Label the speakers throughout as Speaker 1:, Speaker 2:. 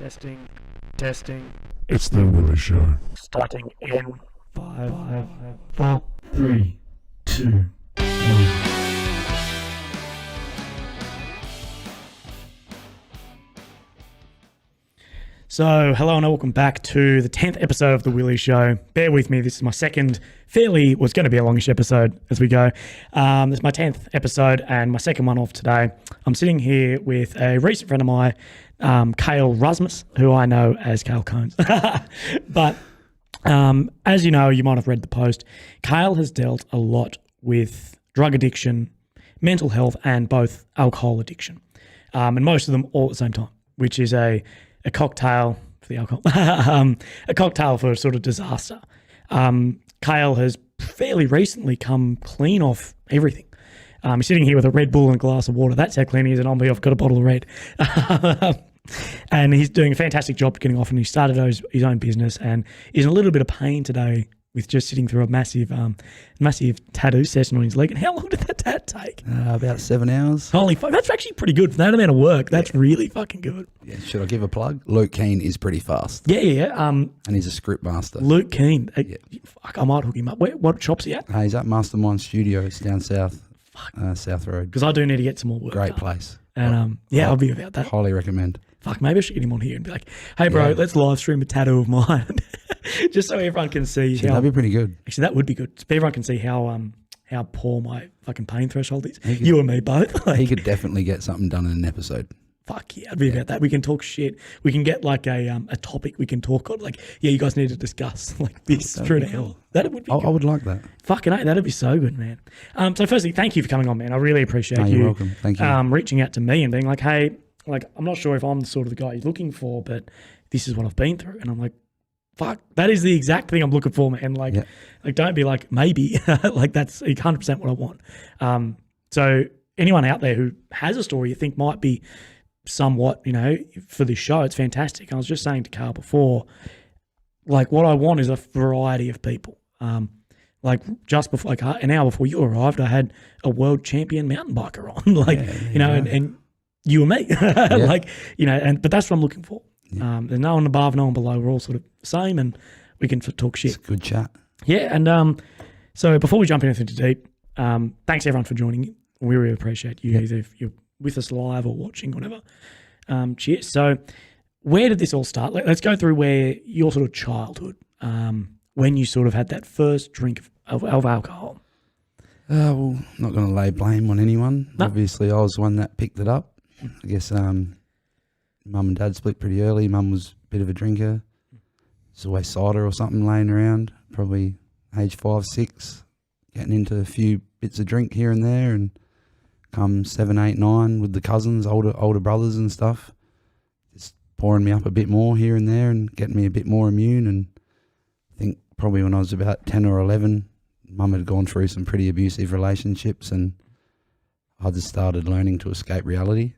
Speaker 1: Testing, testing.
Speaker 2: It's the Willy Show.
Speaker 1: Starting in 5, 4, 3, 2, 1. So, hello and welcome back to the 10th episode of The Willy Show. Bear with me, this is my second, was going to be a longish episode as we go. This is my 10th episode and my second one off today. I'm sitting here with a recent friend of mine, Kale Rasmus, who I know as Kale Kones. But as you know, you might have read the post, Kale has dealt a lot with drug addiction, mental health, and both alcohol addiction. And most of them all at the same time, which is a cocktail for the alcohol, a cocktail for a sort of disaster. Kale has fairly recently come clean off everything. He's sitting here with a Red Bull and a glass of water. That's how clean he is, and I've got a bottle of red. And he's doing a fantastic job getting off, and he started his own business and is in a little bit of pain today with just sitting through a massive tattoo session on his leg. And how long did that take?
Speaker 3: About 7 hours.
Speaker 1: Holy fuck, that's actually pretty good for that amount of work. That's really fucking good.
Speaker 3: Yeah, should I give a plug? Luke Keane is pretty fast.
Speaker 1: Yeah.
Speaker 3: And he's a script master.
Speaker 1: Luke Keane. Fuck, I might hook him up. What shop's he at?
Speaker 3: He's at Mastermind Studios down south, South Road.
Speaker 1: Because I do need to get some more work
Speaker 3: Great
Speaker 1: done.
Speaker 3: place.
Speaker 1: And I'll be about that.
Speaker 3: Highly recommend.
Speaker 1: Fuck, maybe I should get him on here and be like, hey bro, let's live stream a tattoo of mine. Just so everyone can see.
Speaker 3: That'd be pretty good.
Speaker 1: Actually, that would be good. So everyone can see how poor my fucking pain threshold is. You and me both.
Speaker 3: He could definitely get something done in an episode.
Speaker 1: Fuck yeah, I'd be about that. We can talk shit. We can get like a topic we can talk on. Like, you guys need to discuss like this through to hell. That would be good.
Speaker 3: I would like that.
Speaker 1: Fucking hell, that'd be so good, man. So firstly, thank you for coming on, man. I really appreciate you.
Speaker 3: You're welcome. Thank you.
Speaker 1: Reaching out to me and being like, hey, like, I'm not sure if I'm the sort of the guy you're looking for, but this is what I've been through. And I'm like, fuck, that is the exact thing I'm looking for, man. Like, like don't be like, maybe. Like, that's 100% what I want. So anyone out there who has a story you think might be somewhat, for this show, it's fantastic. I was just saying to Carl before, like, what I want is a variety of people. Like, just before, like an hour before you arrived, I had a world champion mountain biker on, like, and you and me, like, but that's what I'm looking for. There's no one above, no one below. We're all sort of the same, and we can talk shit.
Speaker 3: It's a good chat. Yeah,
Speaker 1: and so before we jump into anything too deep, thanks everyone for joining. We really appreciate you, either if you're with us live or watching, whatever. Cheers. So where did this all start? Let's go through where your sort of childhood, when you sort of had that first drink of alcohol.
Speaker 3: Well, not going to lay blame on anyone.
Speaker 1: No.
Speaker 3: Obviously, I was the one that picked it up. I guess Mum and Dad split pretty early. Mum was a bit of a drinker. There's always cider or something laying around, probably age 5, 6, getting into a few bits of drink here and there, and come 7, 8, 9 with the cousins, older brothers and stuff, just pouring me up a bit more here and there and getting me a bit more immune. And I think probably when I was about 10 or 11, Mum had gone through some pretty abusive relationships, and I just started learning to escape reality.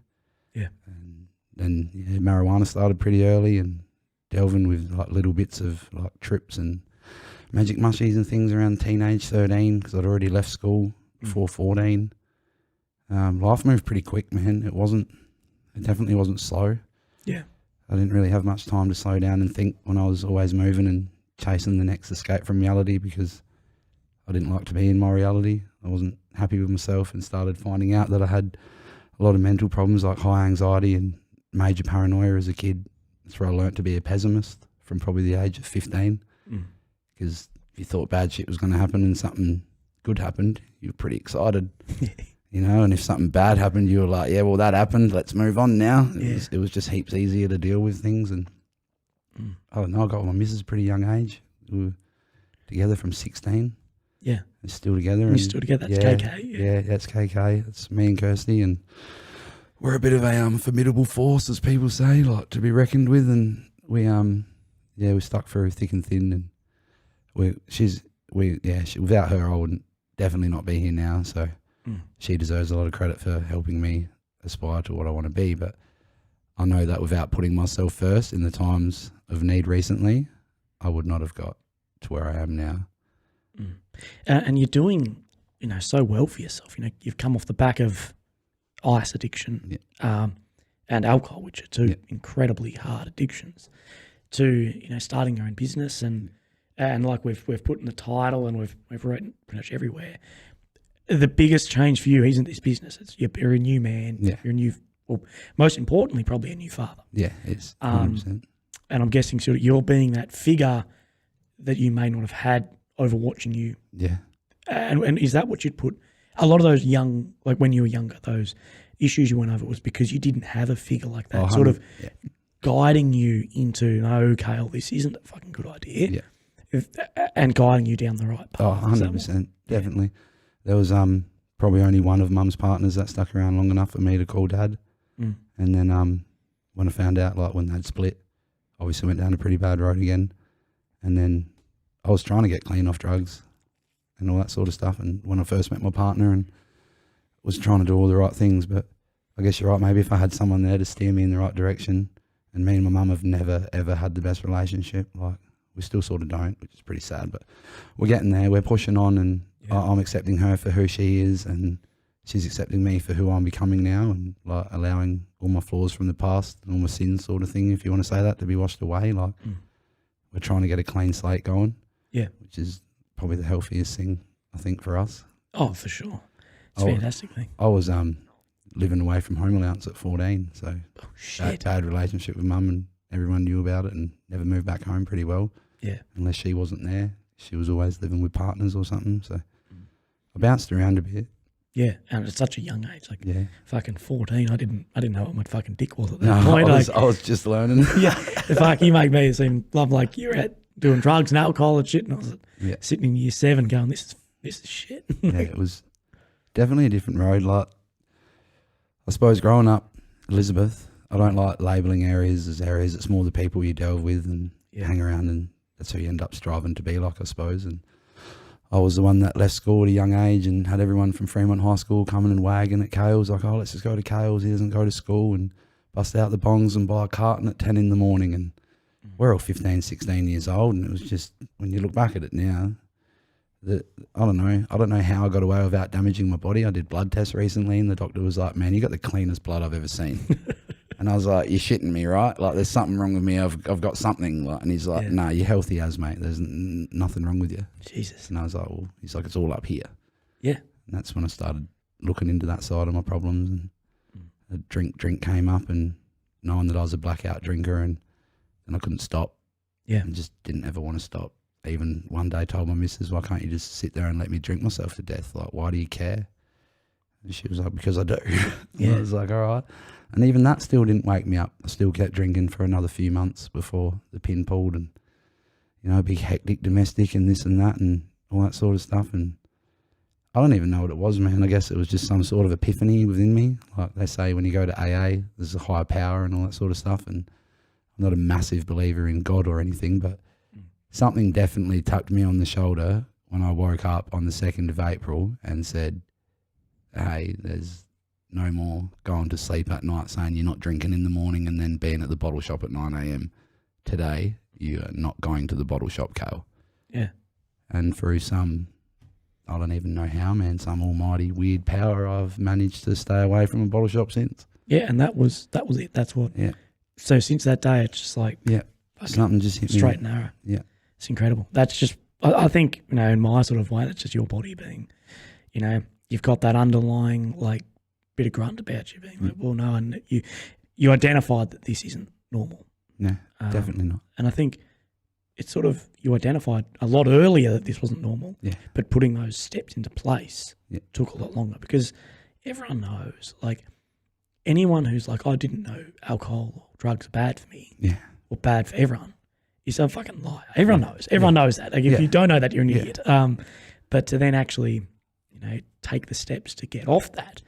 Speaker 1: Yeah.
Speaker 3: And then marijuana started pretty early, and delving with like little bits of like trips and magic mushies and things around teenage 13, because I'd already left school before 14. Life moved pretty quick, man. It definitely wasn't slow.
Speaker 1: Yeah.
Speaker 3: I didn't really have much time to slow down and think when I was always moving and chasing the next escape from reality, because I didn't like to be in my reality. I wasn't happy with myself, and started finding out that I had a lot of mental problems like high anxiety and major paranoia as a kid. That's where I learnt to be a pessimist from probably the age of 15, because if you thought bad shit was going to happen and something good happened, you were pretty excited. And if something bad happened, you were like, yeah, well, that happened, let's move on now. It was just heaps easier to deal with things. And I don't know, I got with my missus pretty young age. We were together from 16.
Speaker 1: Yeah.
Speaker 3: And still together.
Speaker 1: You're still together, that's KK.
Speaker 3: Yeah, that's KK. It's me and Kirsty, and we're a bit of a formidable force, as people say, like to be reckoned with. And we stuck through thick and thin, and without her, I would definitely not be here now. So she deserves a lot of credit for helping me aspire to what I want to be. But I know that without putting myself first in the times of need recently, I would not have got to where I am now.
Speaker 1: And you're doing, so well for yourself. You've come off the back of ice addiction, and alcohol, which are two
Speaker 3: Yeah.
Speaker 1: incredibly hard addictions, to starting your own business and like we've put in the title and we've written pretty much everywhere. The biggest change for you isn't this business. It's you're a new man.
Speaker 3: Yeah.
Speaker 1: You're a new, well, most importantly, probably a new father.
Speaker 3: Yeah, it's 100%.
Speaker 1: And I'm guessing sort of you're being that figure that you may not have had over watching you.
Speaker 3: Yeah.
Speaker 1: And is that what you'd put? A lot of those young, like when you were younger, those issues you went over was because you didn't have a figure like that, sort of guiding you into, no, Kale, this isn't a fucking good idea, and guiding you down the right path.
Speaker 3: Oh, 100%, definitely. There was probably only one of Mum's partners that stuck around long enough for me to call Dad.
Speaker 1: Mm.
Speaker 3: And then when I found out, like when they'd split, obviously went down a pretty bad road again. And then I was trying to get clean off drugs and all that sort of stuff. And when I first met my partner and was trying to do all the right things, but I guess you're right, maybe if I had someone there to steer me in the right direction. And me and my mum have never, ever had the best relationship. Like, we still sort of don't, which is pretty sad, but we're getting there. We're pushing on, and I'm accepting her for who she is, and she's accepting me for who I'm becoming now, and like allowing all my flaws from the past and all my sins sort of thing, if you want to say that, to be washed away. Like, we're trying to get a clean slate going. Yeah. Which is probably the healthiest thing, I think, for us.
Speaker 1: Oh, for sure. It's a fantastic thing.
Speaker 3: I was living away from home allowance at 14, so bad relationship with Mum, and everyone knew about it, and never moved back home pretty well. Yeah. Unless she wasn't there. She was always living with partners or something, so I bounced around a bit.
Speaker 1: Yeah, and at such a young age, like fucking 14, I didn't know what my fucking dick was at that point.
Speaker 3: I was just learning.
Speaker 1: Yeah, fuck, you make me seem like you're out doing drugs and alcohol and shit, and I was sitting in year 7 going, this is shit.
Speaker 3: Yeah, it was definitely a different road. Like, I suppose growing up, Elizabeth, I don't like labelling areas as areas. It's more the people you delve with and hang around, and that's who you end up striving to be like, I suppose. And I was the one that left school at a young age and had everyone from Fremont High School coming and wagging at Kale's, like, oh, let's just go to Kale's. He doesn't go to school, and bust out the bongs and buy a carton at 10 in the morning. And we're all 15, 16 years old, and it was just, when you look back at it now, I don't know how I got away without damaging my body. I did blood tests recently, and the doctor was like, man, you got the cleanest blood I've ever seen. And I was like, you're shitting me, right? Like, there's something wrong with me. I've got something. Like, and he's like, nah, you're healthy as, mate. There's nothing wrong with you.
Speaker 1: Jesus.
Speaker 3: And I was like, well, he's like, it's all up here.
Speaker 1: Yeah.
Speaker 3: And that's when I started looking into that side of my problems, and the drink came up, and knowing that I was a blackout drinker, and I couldn't stop. Yeah. And just didn't ever want to stop. Even one day told my missus, why can't you just sit there and let me drink myself to death? Like, why do you care? And she was like, because I do. I was like, all right. And even that still didn't wake me up. I still kept drinking for another few months before the pin pulled, and, big hectic domestic and this and that and all that sort of stuff. And I don't even know what it was, man. I guess it was just some sort of epiphany within me. Like they say, when you go to AA, there's a higher power and all that sort of stuff. And I'm not a massive believer in God or anything, but something definitely tapped me on the shoulder when I woke up on the 2nd of April and said, hey, there's no more going to sleep at night saying you're not drinking in the morning and then being at the bottle shop at 9 a.m. Today, you are not going to the bottle shop, Kale. Yeah. And through some, I don't even know how, man, some almighty weird power, I've managed to stay away from a bottle shop since.
Speaker 1: Yeah, and that was it. That's what. Yeah. So since that day, it's just like,
Speaker 3: something just hit me.
Speaker 1: Straight and narrow. Yeah. It's incredible. That's just, I think, in my sort of way, that's just your body being, you've got that underlying, like, bit of grunt about you being like, well, no, and you identified that this isn't normal.
Speaker 3: No, definitely not.
Speaker 1: And I think it's sort of, you identified a lot earlier that this wasn't normal, but putting those steps into place took a lot longer, because everyone knows, like, anyone who's like, I didn't know alcohol or drugs are bad for me or bad for everyone, is a fucking liar. Everyone knows. Everyone knows that. Like, if you don't know that, you're an idiot. But to then actually, take the steps to get off that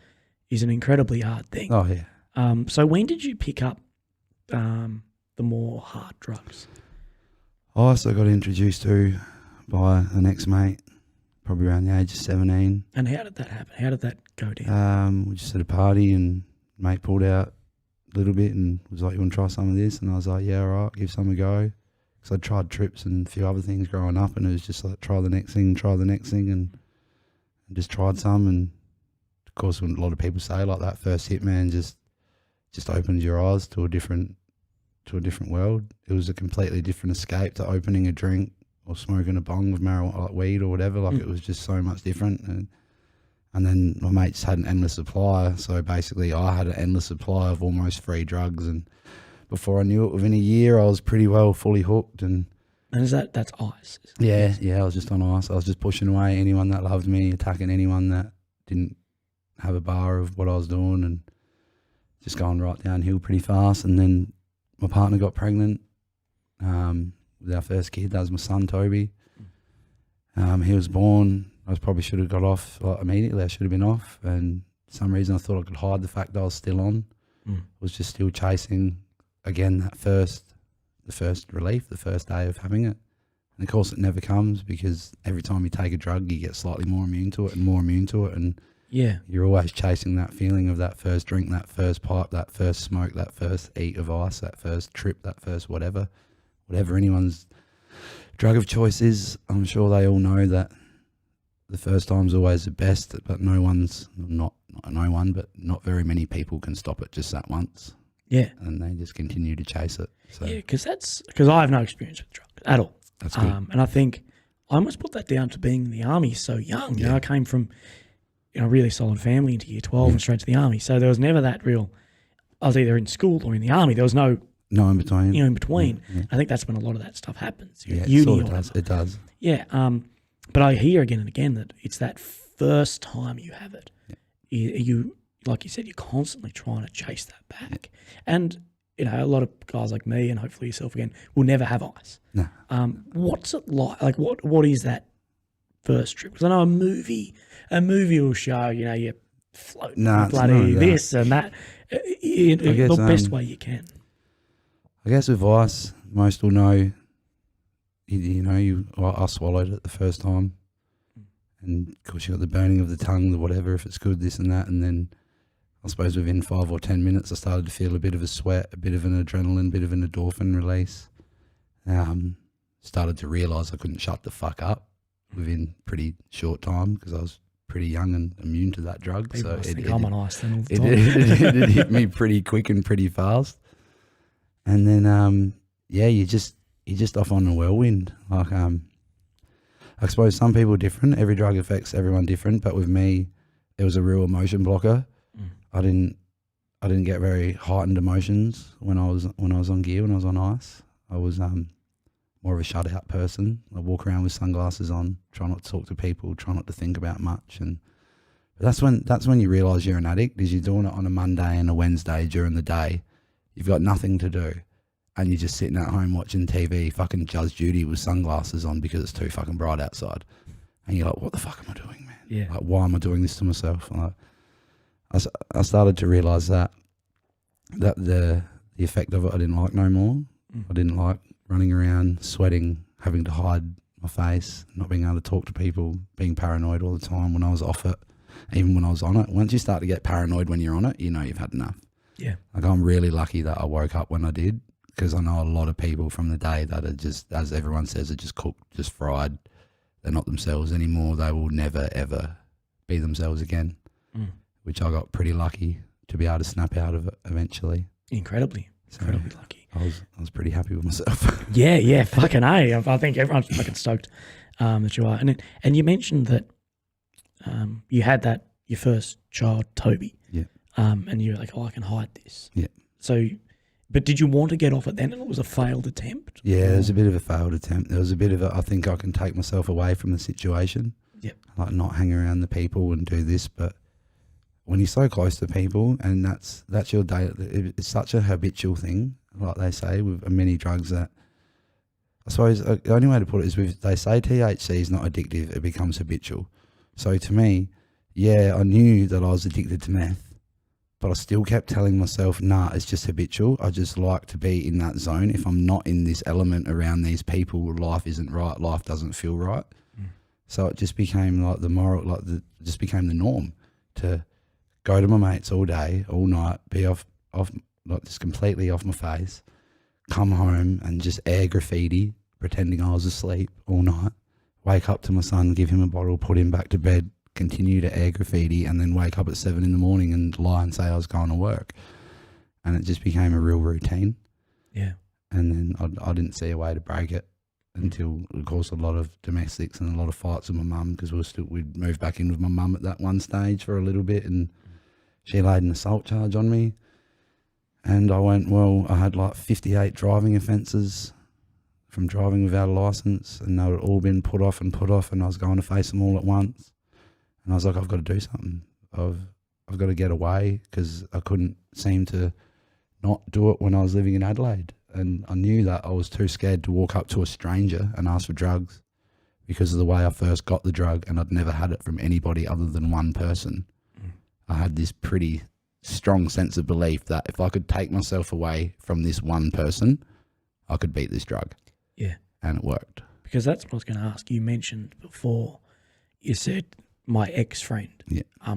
Speaker 1: is an incredibly hard thing.
Speaker 3: Oh, yeah.
Speaker 1: So when did you pick up the more hard drugs?
Speaker 3: I also got introduced to by an ex-mate, probably around the age of 17.
Speaker 1: And how did that happen? How did that go down?
Speaker 3: We just at a party, and mate pulled out a little bit and was like, you want to try some of this? And I was like, yeah, all right, give some a go. Because I'd tried trips and a few other things growing up, and it was just like, try the next thing, and just tried some. And of course, when a lot of people say, like, that first hit, man, just just opened your eyes to a different world. It was a completely different escape to opening a drink or smoking a bong of marijuana, like weed or whatever. Like it was just so much different. And then my mates had an endless supply. So basically I had an endless supply of almost free drugs. And before I knew it, within a year, I was pretty well fully hooked. And
Speaker 1: that's ice?
Speaker 3: Yeah, I was just on ice. I was just pushing away anyone that loved me, attacking anyone that didn't have a bar of what I was doing, and just going right downhill pretty fast. And then my partner got pregnant with our first kid. That was my son, Toby. He was born. I probably should have got off immediately. I should have been off. And for some reason I thought I could hide the fact that I was still on. Was just still chasing, again, the first relief, the first day of having it. And of course it never comes, because every time you take a drug you get slightly more immune to it and more immune to it. And you're always chasing that feeling of that first drink, that first pipe, that first smoke, that first eat of ice, that first trip, that first whatever anyone's drug of choice is. I'm sure they all know that the first time's always the best, but not very many people can stop it just that once.
Speaker 1: Yeah.
Speaker 3: And they just continue to chase it. So.
Speaker 1: Yeah, because I have no experience with drugs at all.
Speaker 3: That's good.
Speaker 1: And I think I almost put that down to being in the army so young. You know, I came from a really solid family into year 12 and straight to the army. So there was never that real, I was either in school or in the army. There was no
Speaker 3: in between.
Speaker 1: In between.
Speaker 3: Yeah.
Speaker 1: I think that's when a lot of that stuff happens.
Speaker 3: Yeah,
Speaker 1: uni
Speaker 3: it does.
Speaker 1: Yeah. But I hear again and again that it's that first time you have it. Yeah. You like you said, you're constantly trying to chase that back. Yeah. And, a lot of guys like me and hopefully yourself again will never have ice.
Speaker 3: No.
Speaker 1: What's it like? Like what is that first trip? Because I know a movie will show, you're floating bloody this and that. The best way you can.
Speaker 3: I guess with ice, most will know, I swallowed it the first time. And of course you got the burning of the tongue, the whatever, if it's good, this and that. And then I suppose within 5 or 10 minutes, I started to feel a bit of a sweat, a bit of an adrenaline, a bit of an endorphin release. Started to realise I couldn't shut the fuck up within pretty short time, because I was pretty young and immune to that drug.
Speaker 1: People I'm on ice then all the time.
Speaker 3: It hit me pretty quick and pretty fast. And then, you're just off on a whirlwind. Like, I suppose some people are different. Every drug affects everyone different. But with me, it was a real emotion blocker. I didn't get very heightened emotions when I was on gear, when I was on ice. I was more of a shut out person. I walk around with sunglasses on, try not to talk to people, try not to think about much. And that's when you realise you're an addict, is you're doing it on a Monday and a Wednesday during the day. You've got nothing to do, and you're just sitting at home watching TV, fucking Judge Judy with sunglasses on because it's too fucking bright outside. And you're like, what the fuck am I doing, man?
Speaker 1: Yeah.
Speaker 3: Like, why am I doing this to myself? And I started to realise that the effect of it I didn't like no more. I didn't like running around, sweating, having to hide my face, not being able to talk to people, being paranoid all the time when I was off it, even when I was on it. Once you start to get paranoid when you're on it, you've had enough.
Speaker 1: Yeah.
Speaker 3: Like, I'm really lucky that I woke up when I did, because I know a lot of people from the day that are just, as everyone says, are just cooked, just fried. They're not themselves anymore. They will never, ever be themselves again, which I got pretty lucky to be able to snap out of it eventually. Incredibly
Speaker 1: lucky.
Speaker 3: I was pretty happy with myself.
Speaker 1: Yeah, fucking A. I think everyone's fucking stoked that you are. And you mentioned that you had your first child, Toby.
Speaker 3: Yeah.
Speaker 1: And you were like, I can hide this.
Speaker 3: Yeah.
Speaker 1: So, but did you want to get off it then, and it was a failed attempt?
Speaker 3: Yeah, it was a bit of a failed attempt. There was a bit of I think I can take myself away from the situation.
Speaker 1: Yeah.
Speaker 3: Like, not hang around the people and do this, but when you're so close to people and that's your day, it's such a habitual thing, like they say, with many drugs, that I suppose the only way to put it is they say THC is not addictive, it becomes habitual. So to me, I knew that I was addicted to meth, but I still kept telling myself, nah, it's just habitual. I just like to be in that zone. If I'm not in this element around these people, life isn't right, life doesn't feel right. So it just became like just became the norm to go to my mates all day, all night, be off like just completely off my face, come home and just air graffiti, pretending I was asleep all night, wake up to my son, give him a bottle, put him back to bed, continue to air graffiti, and then wake up at 7 a.m. and lie and say I was going to work. and it just became a real routine.
Speaker 1: Yeah.
Speaker 3: And then I didn't see a way to break it until, of course, a lot of domestics and a lot of fights with my mum, because we'd moved back in with my mum at that one stage for a little bit, and she laid an assault charge on me. And I went, well, I had like 58 driving offences from driving without a licence, and they had all been put off, and I was going to face them all at once. And I was like, I've got to do something. I've got to get away, because I couldn't seem to not do it when I was living in Adelaide. And I knew that I was too scared to walk up to a stranger and ask for drugs because of the way I first got the drug, and I'd never had it from anybody other than one person. I had this pretty strong sense of belief that if I could take myself away from this one person, I could beat this drug.
Speaker 1: Yeah.
Speaker 3: And it worked.
Speaker 1: Because that's what I was going to ask. You mentioned before, you said my ex-friend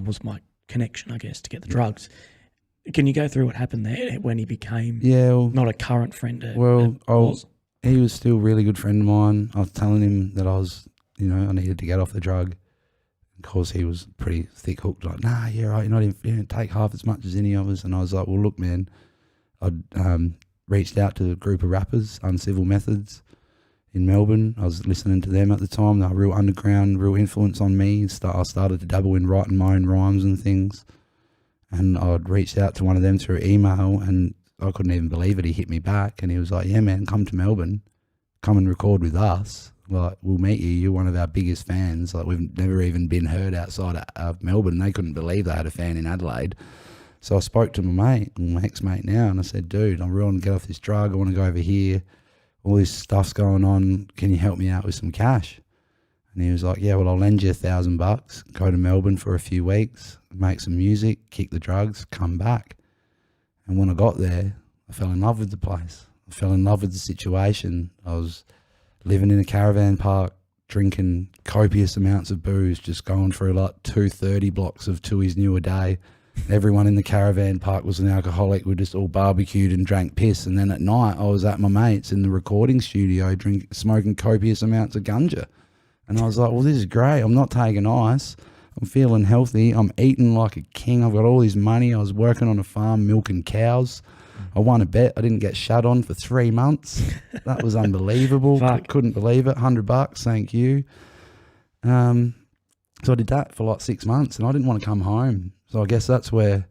Speaker 1: was my connection, I guess, to get the drugs. Can you go through what happened there when he became not a current friend?
Speaker 3: He was still a really good friend of mine. I was telling him that I needed to get off the drug. Of course, he was pretty thick hooked, like, nah, yeah, right, you don't take half as much as any of us. And I was like, well, look, man, I'd reached out to a group of rappers, Uncivil Methods, in Melbourne. I was listening to them at the time. They were real underground, real influence on me. I started to dabble in writing my own rhymes and things. And I'd reached out to one of them through email, and I couldn't even believe it. He hit me back, and he was like, yeah, man, come to Melbourne. Come and record with us. Like, we'll meet you. You're one of our biggest fans. Like, we've never even been heard outside of Melbourne. They couldn't believe they had a fan in Adelaide. So I spoke to my ex-mate now, and I said, dude, I'm real to get off this drug. I want to go over here. All this stuff's going on. Can you help me out with some cash? And he was like, yeah, well, I'll lend you $1,000, go to Melbourne for a few weeks, make some music, kick the drugs, come back. And when I got there, I fell in love with the place. I fell in love with the situation. I was living in a caravan park, drinking copious amounts of booze, just going through like 230 blocks of Tui's New a day. Everyone in the caravan park was an alcoholic. We just all barbecued and drank piss. And then at night, I was at my mate's in the recording studio smoking copious amounts of ganja. And I was like, well, this is great. I'm not taking ice. I'm feeling healthy. I'm eating like a king. I've got all this money. I was working on a farm milking cows. I won a bet. I didn't get shut on for 3 months. That was unbelievable. Couldn't believe it. $100, thank you. So I did that for like 6 months, and I didn't want to come home. So I guess that's where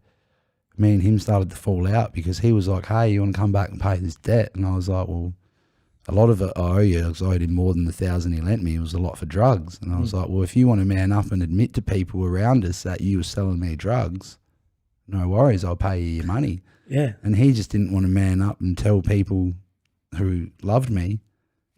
Speaker 3: me and him started to fall out, because he was like, hey, you want to come back and pay this debt? And I was like, well, a lot of it I owe you, because I owed him more than the 1,000 he lent me. It was a lot for drugs. And I was like, well, if you want to man up and admit to people around us that you were selling me drugs, no worries, I'll pay you your money.
Speaker 1: Yeah.
Speaker 3: And he just didn't want to man up and tell people who loved me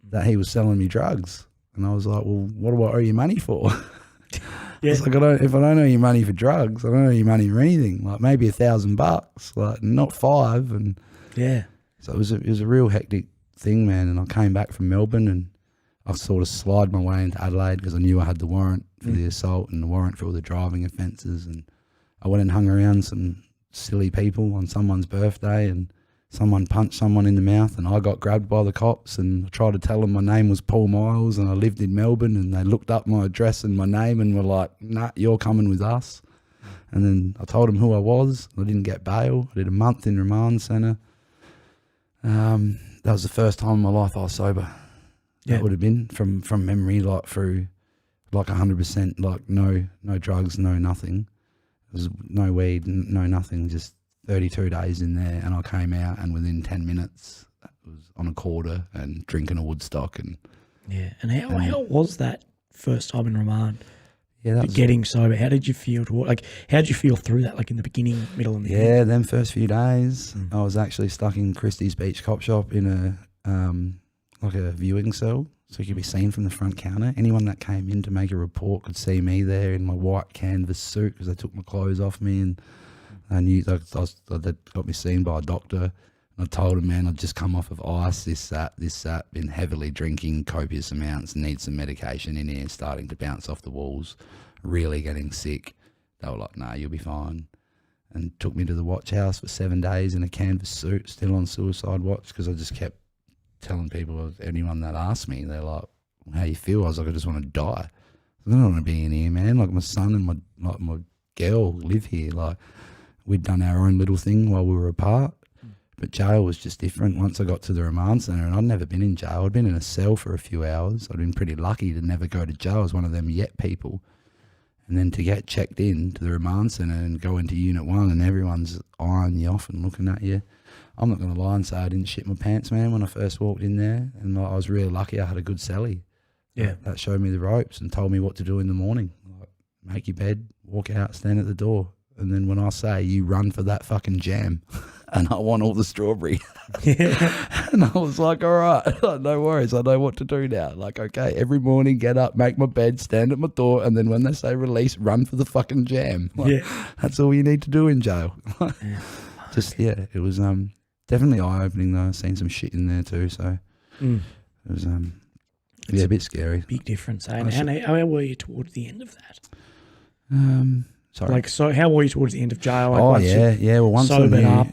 Speaker 3: that he was selling me drugs. And I was like, well, what do I owe you money for? I was like, if I don't owe you money for drugs, I don't owe you money for anything. Like maybe $1,000, like not 5. And
Speaker 1: yeah.
Speaker 3: So it was a real hectic thing, man. And I came back from Melbourne, and I sort of slid my way into Adelaide because I knew I had the warrant for the assault and the warrant for all the driving offences. And I went and hung around some silly people on someone's birthday, and someone punched someone in the mouth, and I got grabbed by the cops, and I tried to tell them my name was Paul Miles and I lived in Melbourne, and they looked up my address and my name and were like, nah, you're coming with us. And then I told them who I was. I didn't get bail. I did a month in remand centre. That was the first time in my life I was sober. Yeah. That would have been from memory, like through like 100%, like no drugs, no nothing. There was no weed, no nothing, just 32 days in there, and I came out, and within 10 minutes I was on a quarter and drinking a Woodstock. And
Speaker 1: how was that first time in remand?
Speaker 3: Yeah, that was
Speaker 1: getting sober. How did you feel? How did you feel through that? Like in the beginning, middle, and the end?
Speaker 3: Yeah, them first few days, I was actually stuck in Christie's Beach Cop Shop in a viewing cell, so you could be seen from the front counter. Anyone that came in to make a report could see me there in my white canvas suit, because they took my clothes off me, and I knew that got me seen by a doctor. And I told him, man, I'd just come off of ice, this, that, been heavily drinking copious amounts, need some medication in here, starting to bounce off the walls, really getting sick. They were like, nah, you'll be fine. And took me to the watch house for 7 days in a canvas suit, still on suicide watch, because I just kept telling people, anyone that asked me, they're like, how you feel? I was like, I just want to die. I don't want to be in here, man. Like my son and my girl live here. Like we'd done our own little thing while we were apart. But jail was just different once I got to the remand centre, and I'd never been in jail. I'd been in a cell for a few hours. I'd been pretty lucky to never go to jail as one of them yet people. And then to get checked in to the remand centre and go into Unit 1 and everyone's eyeing you off and looking at you. I'm not going to lie and say I didn't shit my pants, man, when I first walked in there. And I was really lucky I had a good cellie.
Speaker 1: Yeah.
Speaker 3: That showed me the ropes and told me what to do in the morning. Like, make your bed, walk out, stand at the door. And then when I say you run for that fucking jam and I want all the strawberry.
Speaker 1: Yeah.
Speaker 3: And I was like, all right, no worries. I know what to do now. Like, okay, every morning get up, make my bed, stand at my door. And then when they say release, run for the fucking jam. Like, that's all you need to do in jail. It was definitely eye-opening though. I've seen some shit in there too. So it was a bit scary.
Speaker 1: Big difference. Eh? And how were you towards the end of that?
Speaker 3: Sorry.
Speaker 1: Like, so how were you towards the end of jail? Like,
Speaker 3: Well, once
Speaker 1: sobered up.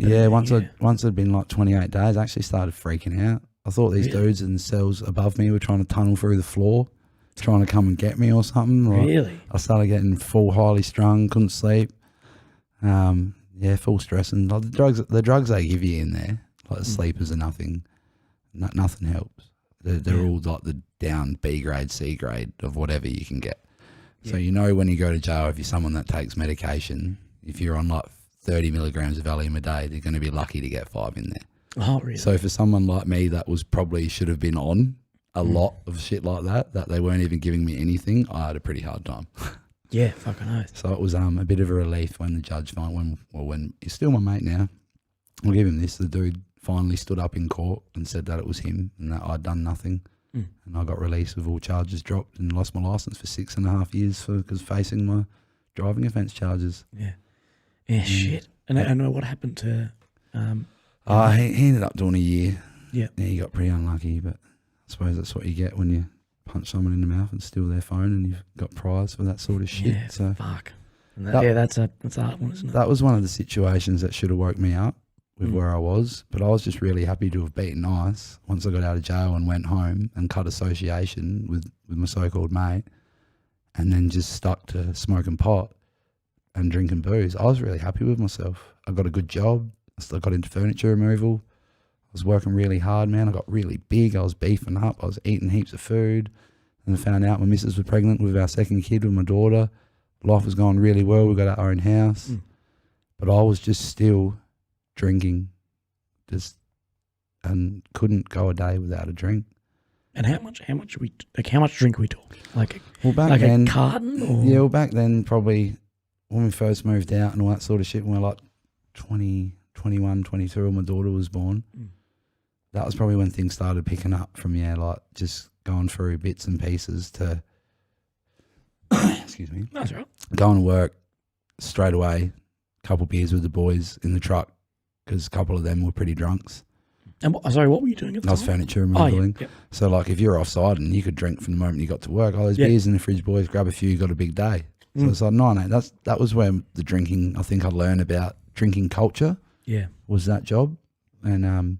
Speaker 3: Once it'd been like 28 days, I actually started freaking out. I thought these dudes in the cells above me were trying to tunnel through the floor, trying to come and get me or something. Like,
Speaker 1: really?
Speaker 3: I started getting full highly strung, couldn't sleep. Full stress, and like the drugs they give you in there, like the sleepers are nothing. Nothing helps. They're all like the down B grade, C grade of whatever you can get. So you know when you go to jail, if you're someone that takes medication, if you're on like 30 milligrams of Valium a day, they're going to be lucky to get 5 in there.
Speaker 1: Oh, really?
Speaker 3: So for someone like me that was probably should have been on a lot of shit like that they weren't even giving me anything, I had a pretty hard time.
Speaker 1: Yeah, fucking oath.
Speaker 3: So it was a bit of a relief when the judge when he's still my mate now. I'll give him this. The dude finally stood up in court and said that it was him and that I'd done nothing. And I got released with all charges dropped and lost my licence for 6.5 years because facing my driving offence charges.
Speaker 1: Yeah, shit. And what happened to?
Speaker 3: He ended up doing a year.
Speaker 1: Yeah,
Speaker 3: he got pretty unlucky, but I suppose that's what you get when you punch someone in the mouth and steal their phone, and you've got prize for that sort of shit.
Speaker 1: Yeah,
Speaker 3: so
Speaker 1: fuck. That's a hard one, isn't it?
Speaker 3: That was one of the situations that should have woke me up with where I was, but I was just really happy to have beaten ice once I got out of jail and went home and cut association with my so-called mate, and then just stuck to smoking pot and drinking booze. I was really happy with myself. I got a good job. I got into furniture removal. I was working really hard, man. I got really big. I was beefing up. I was eating heaps of food. And I found out my missus was pregnant with our second kid with my daughter. Life was going really well. We got our own house. But I was just still drinking, and couldn't go a day without a drink.
Speaker 1: And how much drink are we talking? Like
Speaker 3: then,
Speaker 1: a carton? Or?
Speaker 3: Yeah, back then probably when we first moved out and all that sort of shit, when we were like 20, 21, 22 when my daughter was born, that was probably when things started picking up from, like just going through bits and pieces to, excuse me,
Speaker 1: that's right,
Speaker 3: going to work straight away, couple beers with the boys in the truck, because a couple of them were pretty drunks.
Speaker 1: And what were you doing at the time?
Speaker 3: I was furniture removaling.
Speaker 1: Yeah.
Speaker 3: So like if you're offside and you could drink from the moment you got to work, those beers in the fridge, boys, grab a few, you got a big day. So it's like, no, that was where the drinking, I think I learned about drinking culture.
Speaker 1: Yeah.
Speaker 3: Was that job. And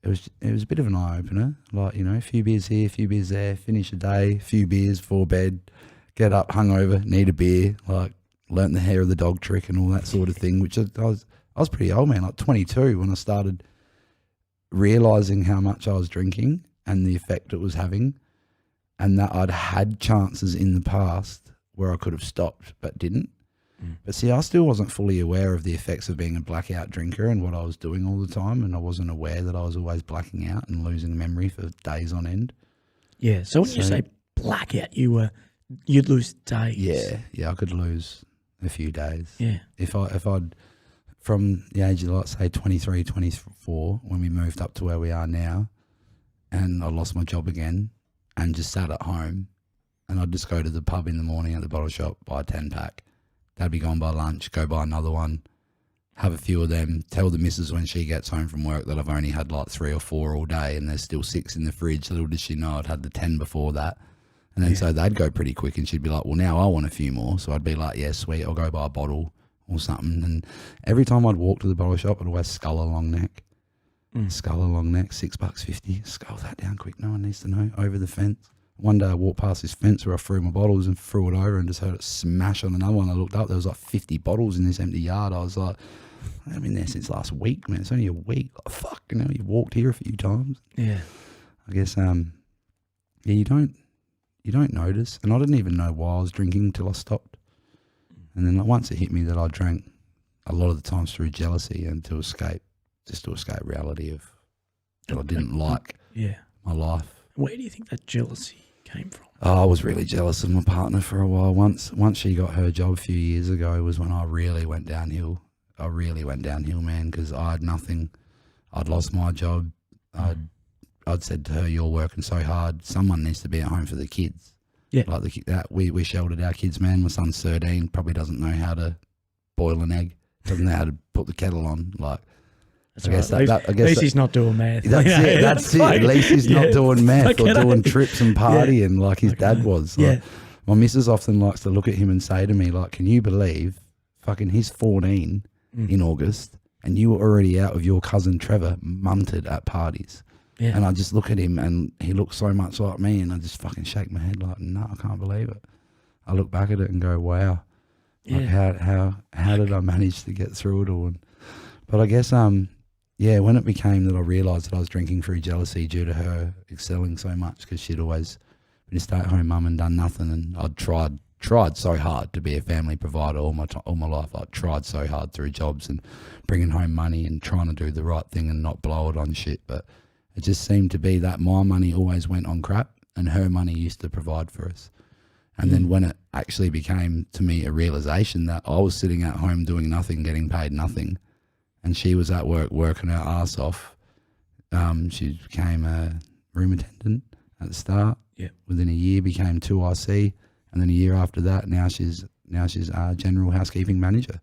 Speaker 3: it was a bit of an eye-opener. Like, a few beers here, a few beers there, finish a day, a few beers before bed, get up hungover, need a beer, like learnt the hair of the dog trick and all that sort of thing, which I was pretty old, man, like 22 when I started realising how much I was drinking and the effect it was having, and that I'd had chances in the past where I could have stopped but didn't. But see, I still wasn't fully aware of the effects of being a blackout drinker and what I was doing all the time, and I wasn't aware that I was always blacking out and losing memory for days on end.
Speaker 1: Yeah, so when you say blackout, you'd lose days.
Speaker 3: Yeah, I could lose a few days.
Speaker 1: Yeah.
Speaker 3: If I'd from the age of, like, say 23, 24, when we moved up to where we are now, and I lost my job again and just sat at home, and I'd just go to the pub in the morning at the bottle shop, buy a 10-pack. They'd be gone by lunch, go buy another one, have a few of them, tell the missus when she gets home from work that I've only had like 3 or 4 all day and there's still 6 in the fridge. Little did she know I'd had the 10 before that. And then so they'd go pretty quick and she'd be like, well, now I want a few more. So I'd be like, yeah, sweet, I'll go buy a bottle or something. And every time I'd walk to the bottle shop, I'd always scull a long neck. Scull a long neck, $6.50. Scull that down quick, no one needs to know, over the fence. One day I walked past this fence where I threw my bottles and threw it over and just heard it smash on another one. I looked up, there was like 50 bottles in this empty yard. I was like, I've been there since last week, man. It's only a week. Like, fuck, you walked here a few times.
Speaker 1: Yeah.
Speaker 3: I guess, you don't notice. And I didn't even know why I was drinking till I stopped. And then like, once it hit me that I drank a lot of the times through jealousy and to escape reality of that I didn't like my life.
Speaker 1: Where do you think that jealousy came from?
Speaker 3: Oh, I was really jealous of my partner for a while. Once she got her job a few years ago was when I really went downhill. Man, because I had nothing. I'd lost my job. I'd said to her, "You're working so hard. Someone needs to be at home for the kids."
Speaker 1: Yeah,
Speaker 3: like we sheltered our kids, man. My son's 13, probably doesn't know how to boil an egg, doesn't know how to put the kettle on. Like,
Speaker 1: I guess at least he's not doing math.
Speaker 3: That's it. That's it. At least he's not doing math or doing trips and partying like his dad was. Like, my missus often likes to look at him and say to me, like, "Can you believe fucking he's 14 in August and you were already out with your cousin Trevor munted at parties?" Yeah. And I just look at him and he looks so much like me and I just fucking shake my head like, no, I can't believe it. I look back at it and go, wow. Like how did I manage to get through it all? But I guess when it became that I realised that I was drinking through jealousy due to her excelling so much, because she'd always been a stay-at-home mum and done nothing, and I'd tried so hard to be a family provider all my life. I tried so hard through jobs and bringing home money and trying to do the right thing and not blow it on shit, but it just seemed to be that my money always went on crap and her money used to provide for us. And then when it actually became to me a realisation that I was sitting at home doing nothing, getting paid nothing, and she was at work working her ass off, she became a room attendant at the start. Yeah. Within a year became 2IC, and then a year after that, now she's general housekeeping manager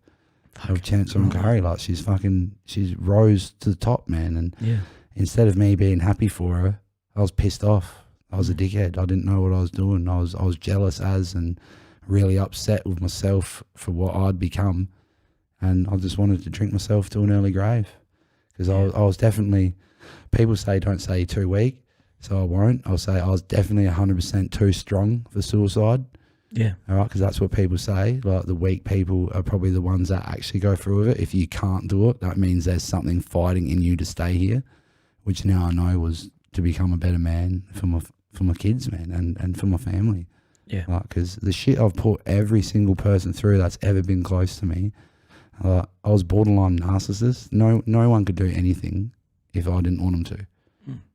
Speaker 3: of Chancellor and Curry. Like she's rose to the top, man. And instead of me being happy for her, I was pissed off. I was a dickhead. I didn't know what I was doing. I was jealous and really upset with myself for what I'd become, and I just wanted to drink myself to an early grave, because I was definitely. People say don't say you're too weak, so I won't. I'll say I was definitely 100% too strong for suicide. Yeah. All right, because that's what people say. Like the weak people are probably the ones that actually go through with it. If you can't do it, that means there's something fighting in you to stay here, which now I know was to become a better man for my kids, man, and for my family. Yeah. Like, because the shit I've put every single person through that's ever been close to me, I was borderline narcissist. No one could do anything if I didn't want them to.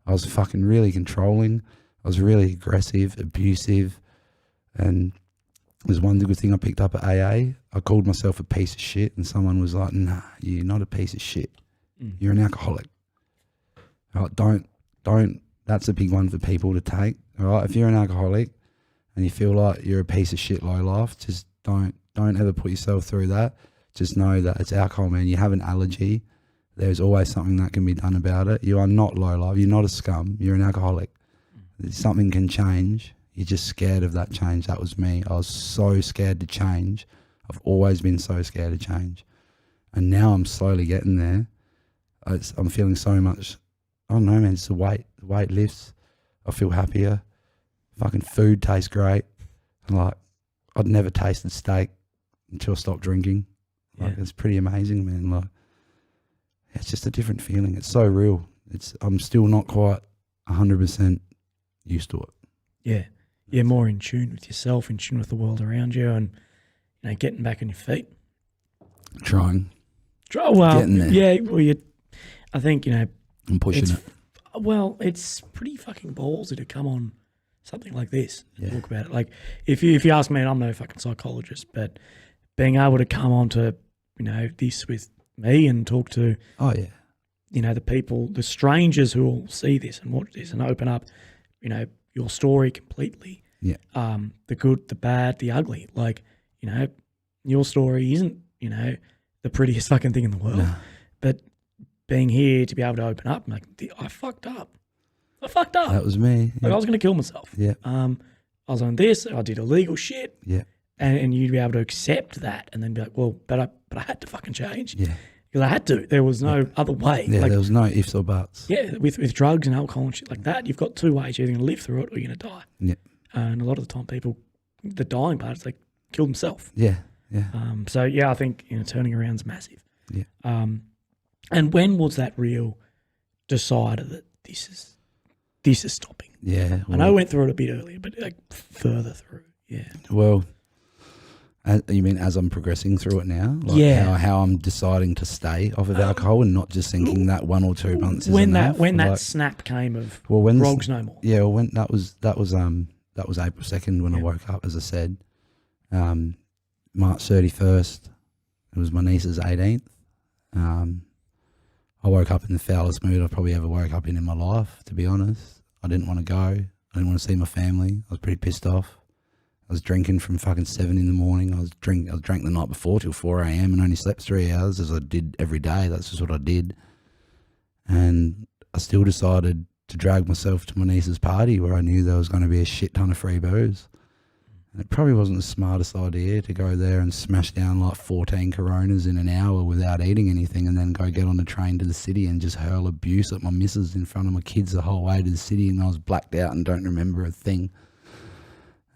Speaker 3: I was fucking really controlling. I was really aggressive, abusive, and there's one good thing I picked up at AA. I called myself a piece of shit, and someone was like, "Nah, you're not a piece of shit. You're an alcoholic." Right, don't. That's a big one for people to take. All right, if you're an alcoholic and you feel like you're a piece of shit low life, just don't ever put yourself through that. Just know that it's alcohol, man. You have an allergy. There's always something that can be done about it. You are not low life. You're not a scum. You're an alcoholic. Something can change. You're just scared of that change. That was me. I was so scared to change. I've always been so scared to change. And now I'm slowly getting there. I'm feeling so much, I don't know, man, it's the weight. The weight lifts. I feel happier. Fucking food tastes great. And like, I'd never tasted steak until I stopped drinking. Like, it's pretty amazing, man. Like, it's just a different feeling. It's so real. I'm still not quite 100% used to it. Yeah.
Speaker 1: You're more in tune with yourself, in tune with the world around you, and getting back on your feet.
Speaker 3: Trying.
Speaker 1: Well, getting there. Yeah. Well, I think
Speaker 3: I'm pushing it.
Speaker 1: Well, it's pretty fucking ballsy to come on something like this and talk about it. Like, if you ask me, and I'm no fucking psychologist, but being able to come on to this with me and talk to the people, the strangers who will see this and watch this and open up your story completely. Yeah. The good, the bad, the ugly. Like, your story isn't the prettiest fucking thing in the world. No. But being here to be able to open up, I'm like, I fucked up.
Speaker 3: That was me.
Speaker 1: Like, I was going to kill myself. Yeah. I was on this. I did illegal shit. Yeah. And you'd be able to accept that and then be like, well, but I had to fucking change. Yeah. Because I had to. There was no other way.
Speaker 3: Yeah, there was no ifs or buts.
Speaker 1: Yeah, with drugs and alcohol and shit like that, you've got two ways. You're either going to live through it or you're going to die. Yeah. And a lot of the time people, the dying part is like kill themselves.
Speaker 3: Yeah, yeah.
Speaker 1: So, yeah, I think turning around is massive.
Speaker 3: Yeah.
Speaker 1: And when was that real decider that this is stopping?
Speaker 3: Yeah.
Speaker 1: I know I went through it a bit earlier, but like further through. Yeah.
Speaker 3: Well, you mean as I'm progressing through it now? Like
Speaker 1: Yeah.
Speaker 3: How I'm deciding to stay off of alcohol and not just thinking that 1 or 2 months is
Speaker 1: when
Speaker 3: enough.
Speaker 1: that snap came of
Speaker 3: when
Speaker 1: grog's no more.
Speaker 3: Yeah, well, when that was April 2nd when I woke up, as I said. March 31st, it was my niece's 18th. I woke up in the foulest mood I probably ever woke up in my life, to be honest. I didn't want to go. I didn't want to see my family. I was pretty pissed off. I was drinking from fucking 7 in the morning. I drank the night before till 4 a.m. and only slept 3 hours, as I did every day. That's just what I did. And I still decided to drag myself to my niece's party where I knew there was going to be a shit ton of free booze. And it probably wasn't the smartest idea to go there and smash down like 14 Coronas in an hour without eating anything and then go get on the train to the city and just hurl abuse at my missus in front of my kids the whole way to the city, and I was blacked out and don't remember a thing.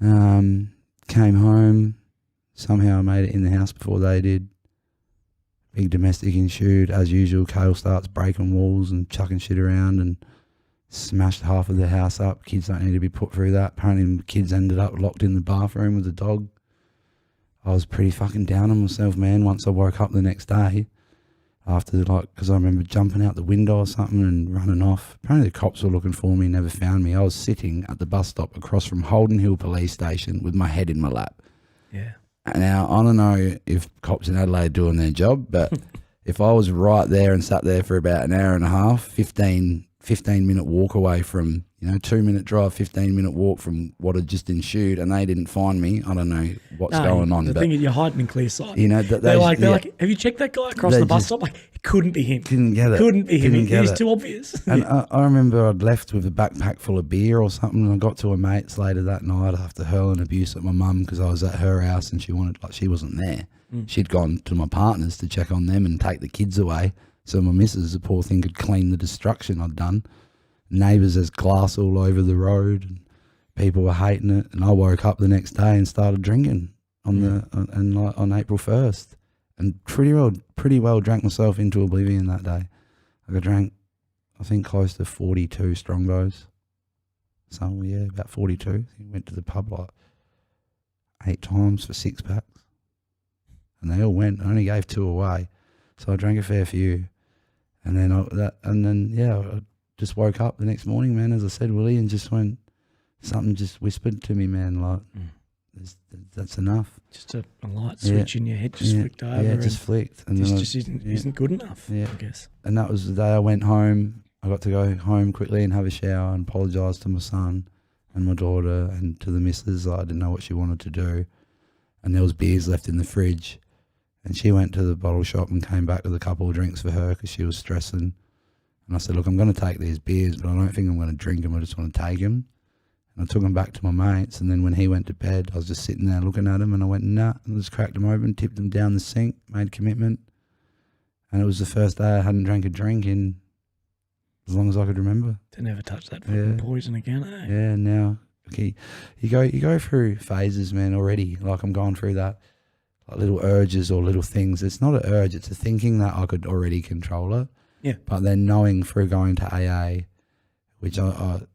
Speaker 3: Came home, somehow I made it in the house before they did. Big domestic ensued. As usual, Kale starts breaking walls and chucking shit around and smashed half of the house up. Kids don't need to be put through that. Apparently the kids ended up locked in the bathroom with the dog. I was pretty fucking down on myself, man, once I woke up the next day. After, because I remember jumping out the window or something and running off. Apparently the cops were looking for me, never found me. I was sitting at the bus stop across from Holden Hill Police Station with my head in my lap.
Speaker 1: Yeah.
Speaker 3: Now, I don't know if cops in Adelaide are doing their job, but if I was right there and sat there for about an hour and a half, 15-minute walk away from, 2-minute drive, 15-minute walk from what had just ensued, and they didn't find me, I don't know what's going on.
Speaker 1: The thing is, you're hiding in clear sight.
Speaker 3: They're like,
Speaker 1: have you checked that guy across the bus stop? Like, it couldn't be him.
Speaker 3: Couldn't get it.
Speaker 1: Couldn't be him.
Speaker 3: It
Speaker 1: was too obvious.
Speaker 3: And I remember I'd left with a backpack full of beer or something, and I got to a mate's later that night after hurling abuse at my mum because I was at her house and she wasn't there. She'd gone to my partner's to check on them and take the kids away. So my missus, the poor thing, could clean the destruction I'd done. Neighbours, there's glass all over the road and people were hating it. And I woke up the next day and started drinking on April 1st. And pretty well drank myself into oblivion that day. I drank, I think, close to 42 Strongbos. So, yeah, about 42. Went to the pub like 8 times for 6 packs. And they all went. I only gave 2 away. So I drank a fair few. And then, I just woke up the next morning, man, as I said, Willy, and just went, something just whispered to me, man, like, that's enough.
Speaker 1: Just a light switch in your head just flicked over.
Speaker 3: Yeah, it just flicked. And
Speaker 1: this just isn't good enough, I guess.
Speaker 3: And that was the day I went home. I got to go home quickly and have a shower and apologise to my son and my daughter and to the missus. I didn't know what she wanted to do. And there was beers left in the fridge. And she went to the bottle shop and came back with a couple of drinks for her because she was stressing. And I said, look, I'm going to take these beers, but I don't think I'm going to drink them. I just want to take them. And I took them back to my mates. And then when he went to bed, I was just sitting there looking at him and I went, nah. And I just cracked them open, tipped them down the sink, made commitment. And it was the first day I hadn't drank a drink in as long as I could remember.
Speaker 1: To never touch that fucking poison again, eh?
Speaker 3: Yeah, now, okay, you go through phases, man, already. Like I'm going through that. Like little urges or little things. It's not an urge, it's a thinking that I could already control it.
Speaker 1: Yeah.
Speaker 3: But then knowing through going to AA, which I'm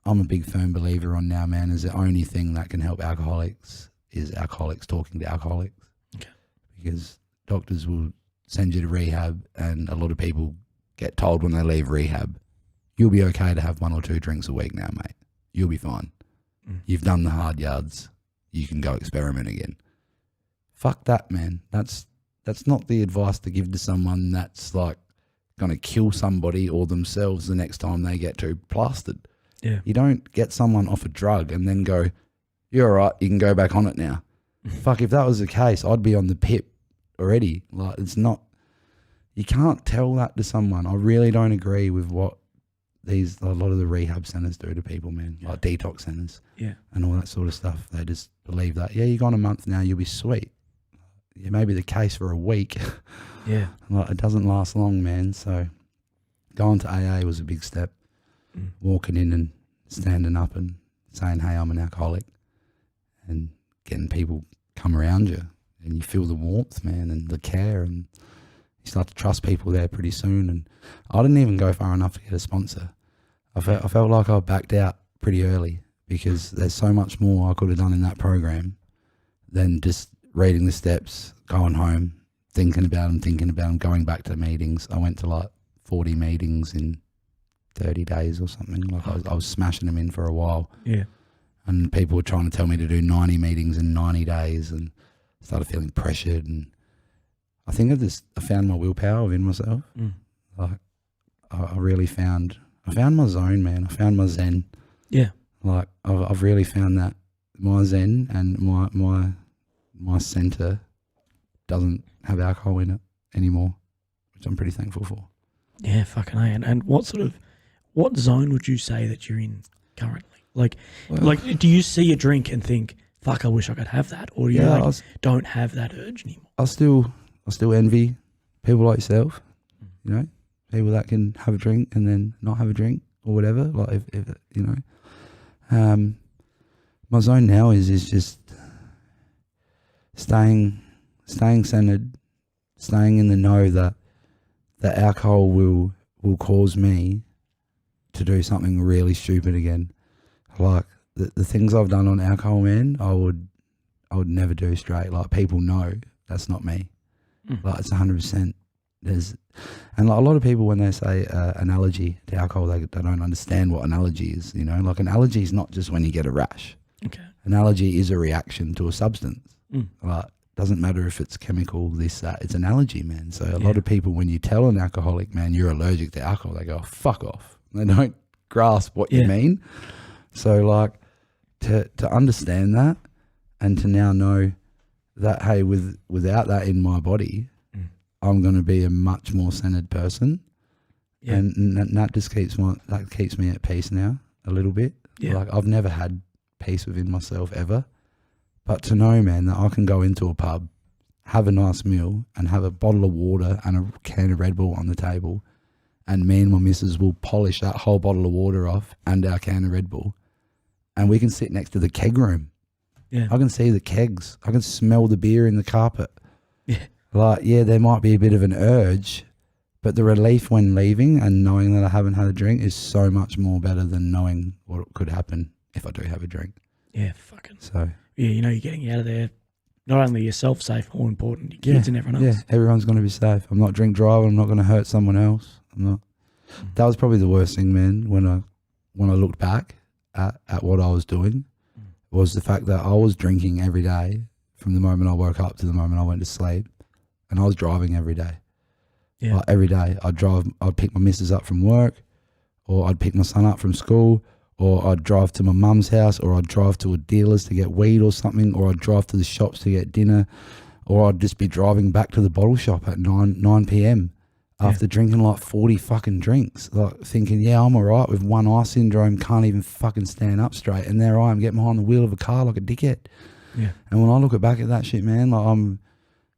Speaker 3: a big firm believer on now, man, is the only thing that can help alcoholics is alcoholics talking to alcoholics.
Speaker 1: Okay.
Speaker 3: Because doctors will send you to rehab and a lot of people get told when they leave rehab, you'll be okay to have 1 or 2 drinks a week now, mate. You'll be fine. You've done the hard yards. You can go experiment again. Fuck that, man. That's not the advice to give to someone that's like going to kill somebody or themselves the next time they get too plastered.
Speaker 1: Yeah.
Speaker 3: You don't get someone off a drug and then go, you're all right, you can go back on it now. Fuck, if that was the case, I'd be on the pip already. Like, it's not, you can't tell that to someone. I really don't agree with what a lot of the rehab centres do to people, man, like detox centres and all that sort of stuff. They just believe that, you're gone a month now, you'll be sweet. It may be the case for a week.
Speaker 1: Yeah.
Speaker 3: Like, it doesn't last long, man. So going to AA was a big step. Walking in and standing up and saying, hey, I'm an alcoholic, and getting people come around you and you feel the warmth, man, and the care, and you start to trust people there pretty soon. And I didn't even go far enough to get a sponsor. I felt like I backed out pretty early because there's so much more I could have done in that program than just reading the steps, going home, thinking about them, going back to meetings. I went to like 40 meetings in 30 days or something. Like I was smashing them in for a while.
Speaker 1: Yeah.
Speaker 3: And people were trying to tell me to do 90 meetings in 90 days, and started feeling pressured. And I think I found my willpower within myself. Like I really found my zone, man. I found my zen.
Speaker 1: Yeah.
Speaker 3: Like I've really found that my zen and my center doesn't have alcohol in it anymore, which I'm pretty thankful for.
Speaker 1: Yeah, fucking A. And what zone would you say that you're in currently? Like, do you see a drink and think, fuck, I wish I could have that? Or do you don't have that urge anymore?
Speaker 3: I still envy people like yourself, you know, people that can have a drink and then not have a drink or whatever. Like, if you know, my zone now is just staying centered, staying in the know that alcohol will cause me to do something really stupid again. Like the things I've done on alcohol, man, I would never do straight. Like, people know that's not me. Like, it's 100%. And like a lot of people, when they say an allergy to alcohol, they don't understand what an allergy is. You know, like an allergy is not just when you get a rash.
Speaker 1: Okay.
Speaker 3: An allergy is a reaction to a substance. Like, doesn't matter if it's chemical, this, that. It's an allergy, man. So a lot of people, when you tell an alcoholic, man, you're allergic to alcohol, they go, oh, fuck off. They don't grasp what you mean. So like to understand that and to now know that, hey, without that in my body, I'm going to be a much more centered person. Yeah. And that just keeps me at peace now a little bit. Yeah. Like, I've never had peace within myself ever. But to know, man, that I can go into a pub, have a nice meal and have a bottle of water and a can of Red Bull on the table, and me and my missus will polish that whole bottle of water off and our can of Red Bull, and we can sit next to the keg room. Yeah. I can see the kegs. I can smell the beer in the carpet. Yeah. Like, yeah, there might be a bit of an urge, but the relief when leaving and knowing that I haven't had a drink is so much more better than knowing what could happen if I do have a drink. Yeah, fucking. So. Yeah, you know, you're getting out of there, not only yourself safe, more important, your kids and everyone else. Yeah, everyone's going to be safe. I'm not drink driving. I'm not going to hurt someone else. I'm not. That was probably the worst thing, man, when I looked back at what I was doing, was the fact that I was drinking every day from the moment I woke up to the moment I went to sleep, and I was driving every day. Yeah. Like, every day I'd pick my missus up from work, or I'd pick my son up from school, or I'd drive to my mum's house, or I'd drive to a dealer's to get weed or something, or I'd drive to the shops to get dinner, or I'd just be driving back to the bottle shop at 9 p.m. after drinking like 40 fucking drinks, like thinking, yeah, I'm all right with one eye syndrome, can't even fucking stand up straight. And there I am getting behind the wheel of a car like a dickhead. Yeah. And when I look back at that shit, man, like, I'm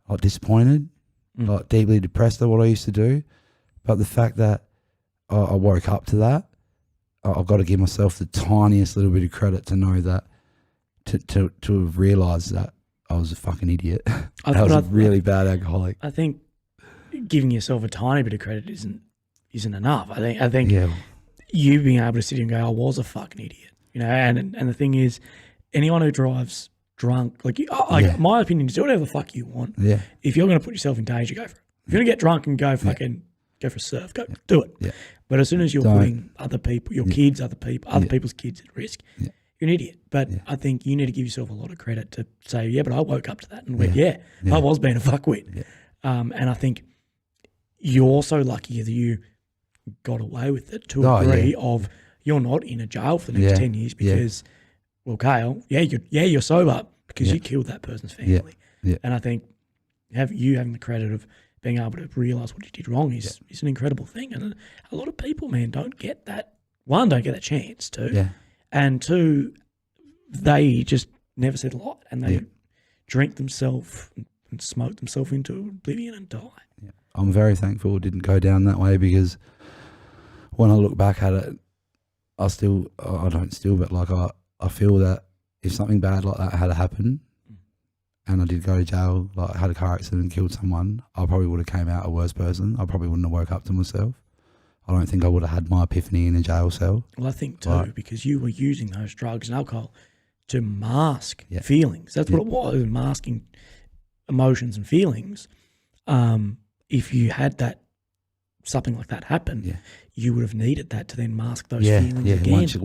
Speaker 3: like disappointed, like deeply depressed at what I used to do. But the fact that I woke up to that, I've got to give myself the tiniest little bit of credit to know that, to have realised that I was a fucking idiot. I was a really bad alcoholic.
Speaker 1: I think giving yourself a tiny bit of credit isn't enough. I think you being able to sit here and go, I was a fucking idiot, you know. And the thing is, anyone who drives drunk, my opinion is, do whatever the fuck you want. Yeah. If you're going to put yourself in danger, go for it. If you're going to get drunk and go go for a surf, do it. Yeah. But as soon as you're putting other people, your kids, other people's kids at risk, you're an idiot. But I think you need to give yourself a lot of credit to say, yeah, but I woke up to that and went, I was being a fuckwit. Yeah. And I think you're also lucky that you got away with it to a degree of you're not in a jail for the next 10 years because, well, Kale, you're sober because you killed that person's family. Yeah. And I think having the credit of being able to realise what you did wrong is an incredible thing. And a lot of people, man, don't get that chance to. And two, they just never said a lot, and they drink themselves and smoke themselves into oblivion and die. Yeah.
Speaker 3: I'm very thankful it didn't go down that way, because when I look back at it, I feel that if something bad like that had happened and I did go to jail, like I had a car accident and killed someone, I probably would have came out a worse person. I probably wouldn't have woke up to myself. I don't think I would have had my epiphany in a jail cell.
Speaker 1: Well, I think too, because you were using those drugs and alcohol to mask feelings. That's what it was, masking emotions and feelings. If you had something like that happen, you would have needed that to then mask those feelings again.
Speaker 3: Once it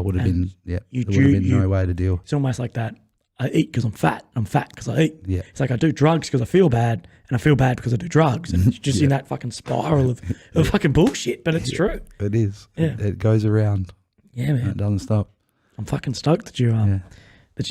Speaker 3: would have been, there would have been no way to deal.
Speaker 1: It's almost like that. I eat because I'm fat. I'm fat because I eat.
Speaker 3: Yeah.
Speaker 1: It's like I do drugs because I feel bad, and I feel bad because I do drugs. And it's just in that fucking spiral of fucking bullshit, but it's true.
Speaker 3: It is.
Speaker 1: Yeah.
Speaker 3: It goes around.
Speaker 1: Yeah, man.
Speaker 3: It doesn't stop.
Speaker 1: I'm fucking stoked that you're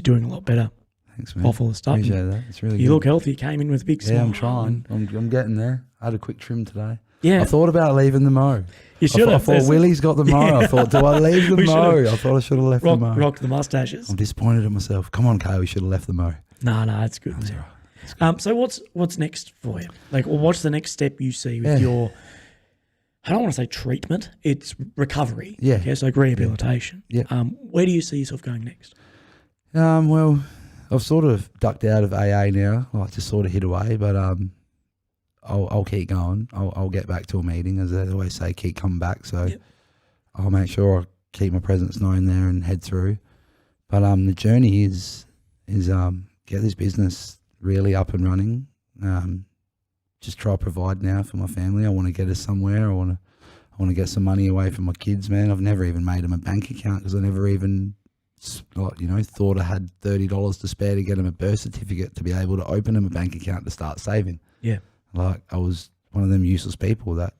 Speaker 1: doing a lot better.
Speaker 3: Thanks, man.
Speaker 1: Off all the stuff.
Speaker 3: Appreciate that. It's really
Speaker 1: you
Speaker 3: good.
Speaker 1: look healthy. You came in with a big smile.
Speaker 3: Yeah, I'm trying. I'm getting there. I had a quick trim today.
Speaker 1: Yeah.
Speaker 3: I thought about leaving the mo.
Speaker 1: You should have.
Speaker 3: I thought Willy's got the mo. I thought, do I leave the mo? I thought I should have left the mo.
Speaker 1: Rocked the mustaches.
Speaker 3: I'm disappointed in myself. Come on, Kale, we should have left the mo.
Speaker 1: No, it's good.
Speaker 3: That's
Speaker 1: Man.
Speaker 3: all right. That's good.
Speaker 1: So what's next for you? Like, what's the next step you see with your? I don't want to say treatment. It's recovery.
Speaker 3: Yeah.
Speaker 1: Okay, so like rehabilitation.
Speaker 3: Yeah.
Speaker 1: Where do you see yourself going next?
Speaker 3: Well, I've sort of ducked out of AA now. Like just sort of hid away, but I'll keep going. I'll get back to a meeting, as they always say, keep coming back. So I'll make sure I keep my presence known there and head through. But the journey is get this business really up and running. Just try to provide now for my family. I want to get us somewhere. I want to get some money away from my kids, man. I've never even made them a bank account because I never even thought I had $30 to spare to get them a birth certificate to be able to open them a bank account to start saving.
Speaker 1: Yeah.
Speaker 3: Like I was one of them useless people that,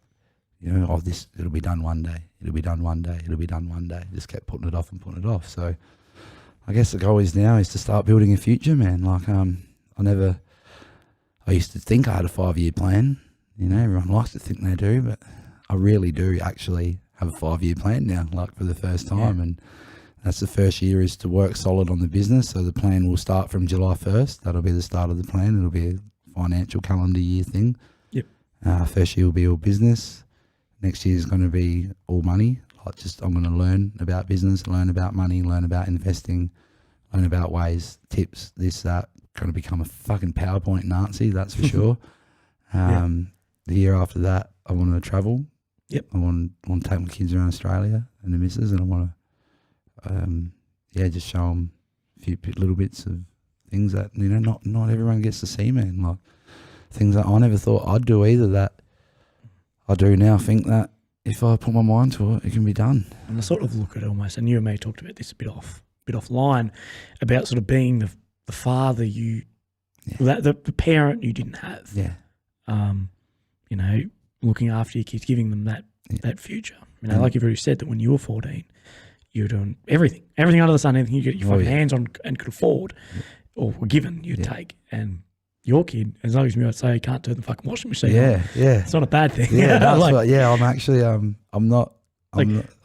Speaker 3: it'll be done one day. It'll be done one day. It'll be done one day. Just kept putting it off and putting it off. So I guess the goal is now is to start building a future, man. Like I used to think I had a 5-year plan. Everyone likes to think they do, but I really do actually have a 5-year plan now, like for the first time. And that's the first year is to work solid on the business. So the plan will start from July 1st. That'll be the start of the plan. It'll be a financial calendar year thing.
Speaker 1: Yep.
Speaker 3: First year will be all business. Next year is going to be all money. I'm going to learn about business, learn about money, learn about investing, learn about ways, tips, this, that. Going to become a fucking PowerPoint Nazi, that's for sure. The year after that, I want to travel.
Speaker 1: Yep.
Speaker 3: I want to take my kids around Australia and the missus, and I want to, just show them a few little bits of things that not everyone gets to see, man. Like things that I never thought I'd do either. That I do now. Think that if I put my mind to it, it can be done.
Speaker 1: And I sort of look at it almost, and you and me talked about this a bit offline, about sort of being the father the parent you didn't have.
Speaker 3: Yeah.
Speaker 1: Looking after your kids, giving them that future. Like you've already said, that when you were 14, you were doing everything under the sun, anything you get your fucking hands on and could afford or were given, you'd take. And your kid, as long as you say, can't turn the fucking washing machine on.
Speaker 3: Yeah.
Speaker 1: It's not a bad thing.
Speaker 3: Yeah, I'm actually, I'm not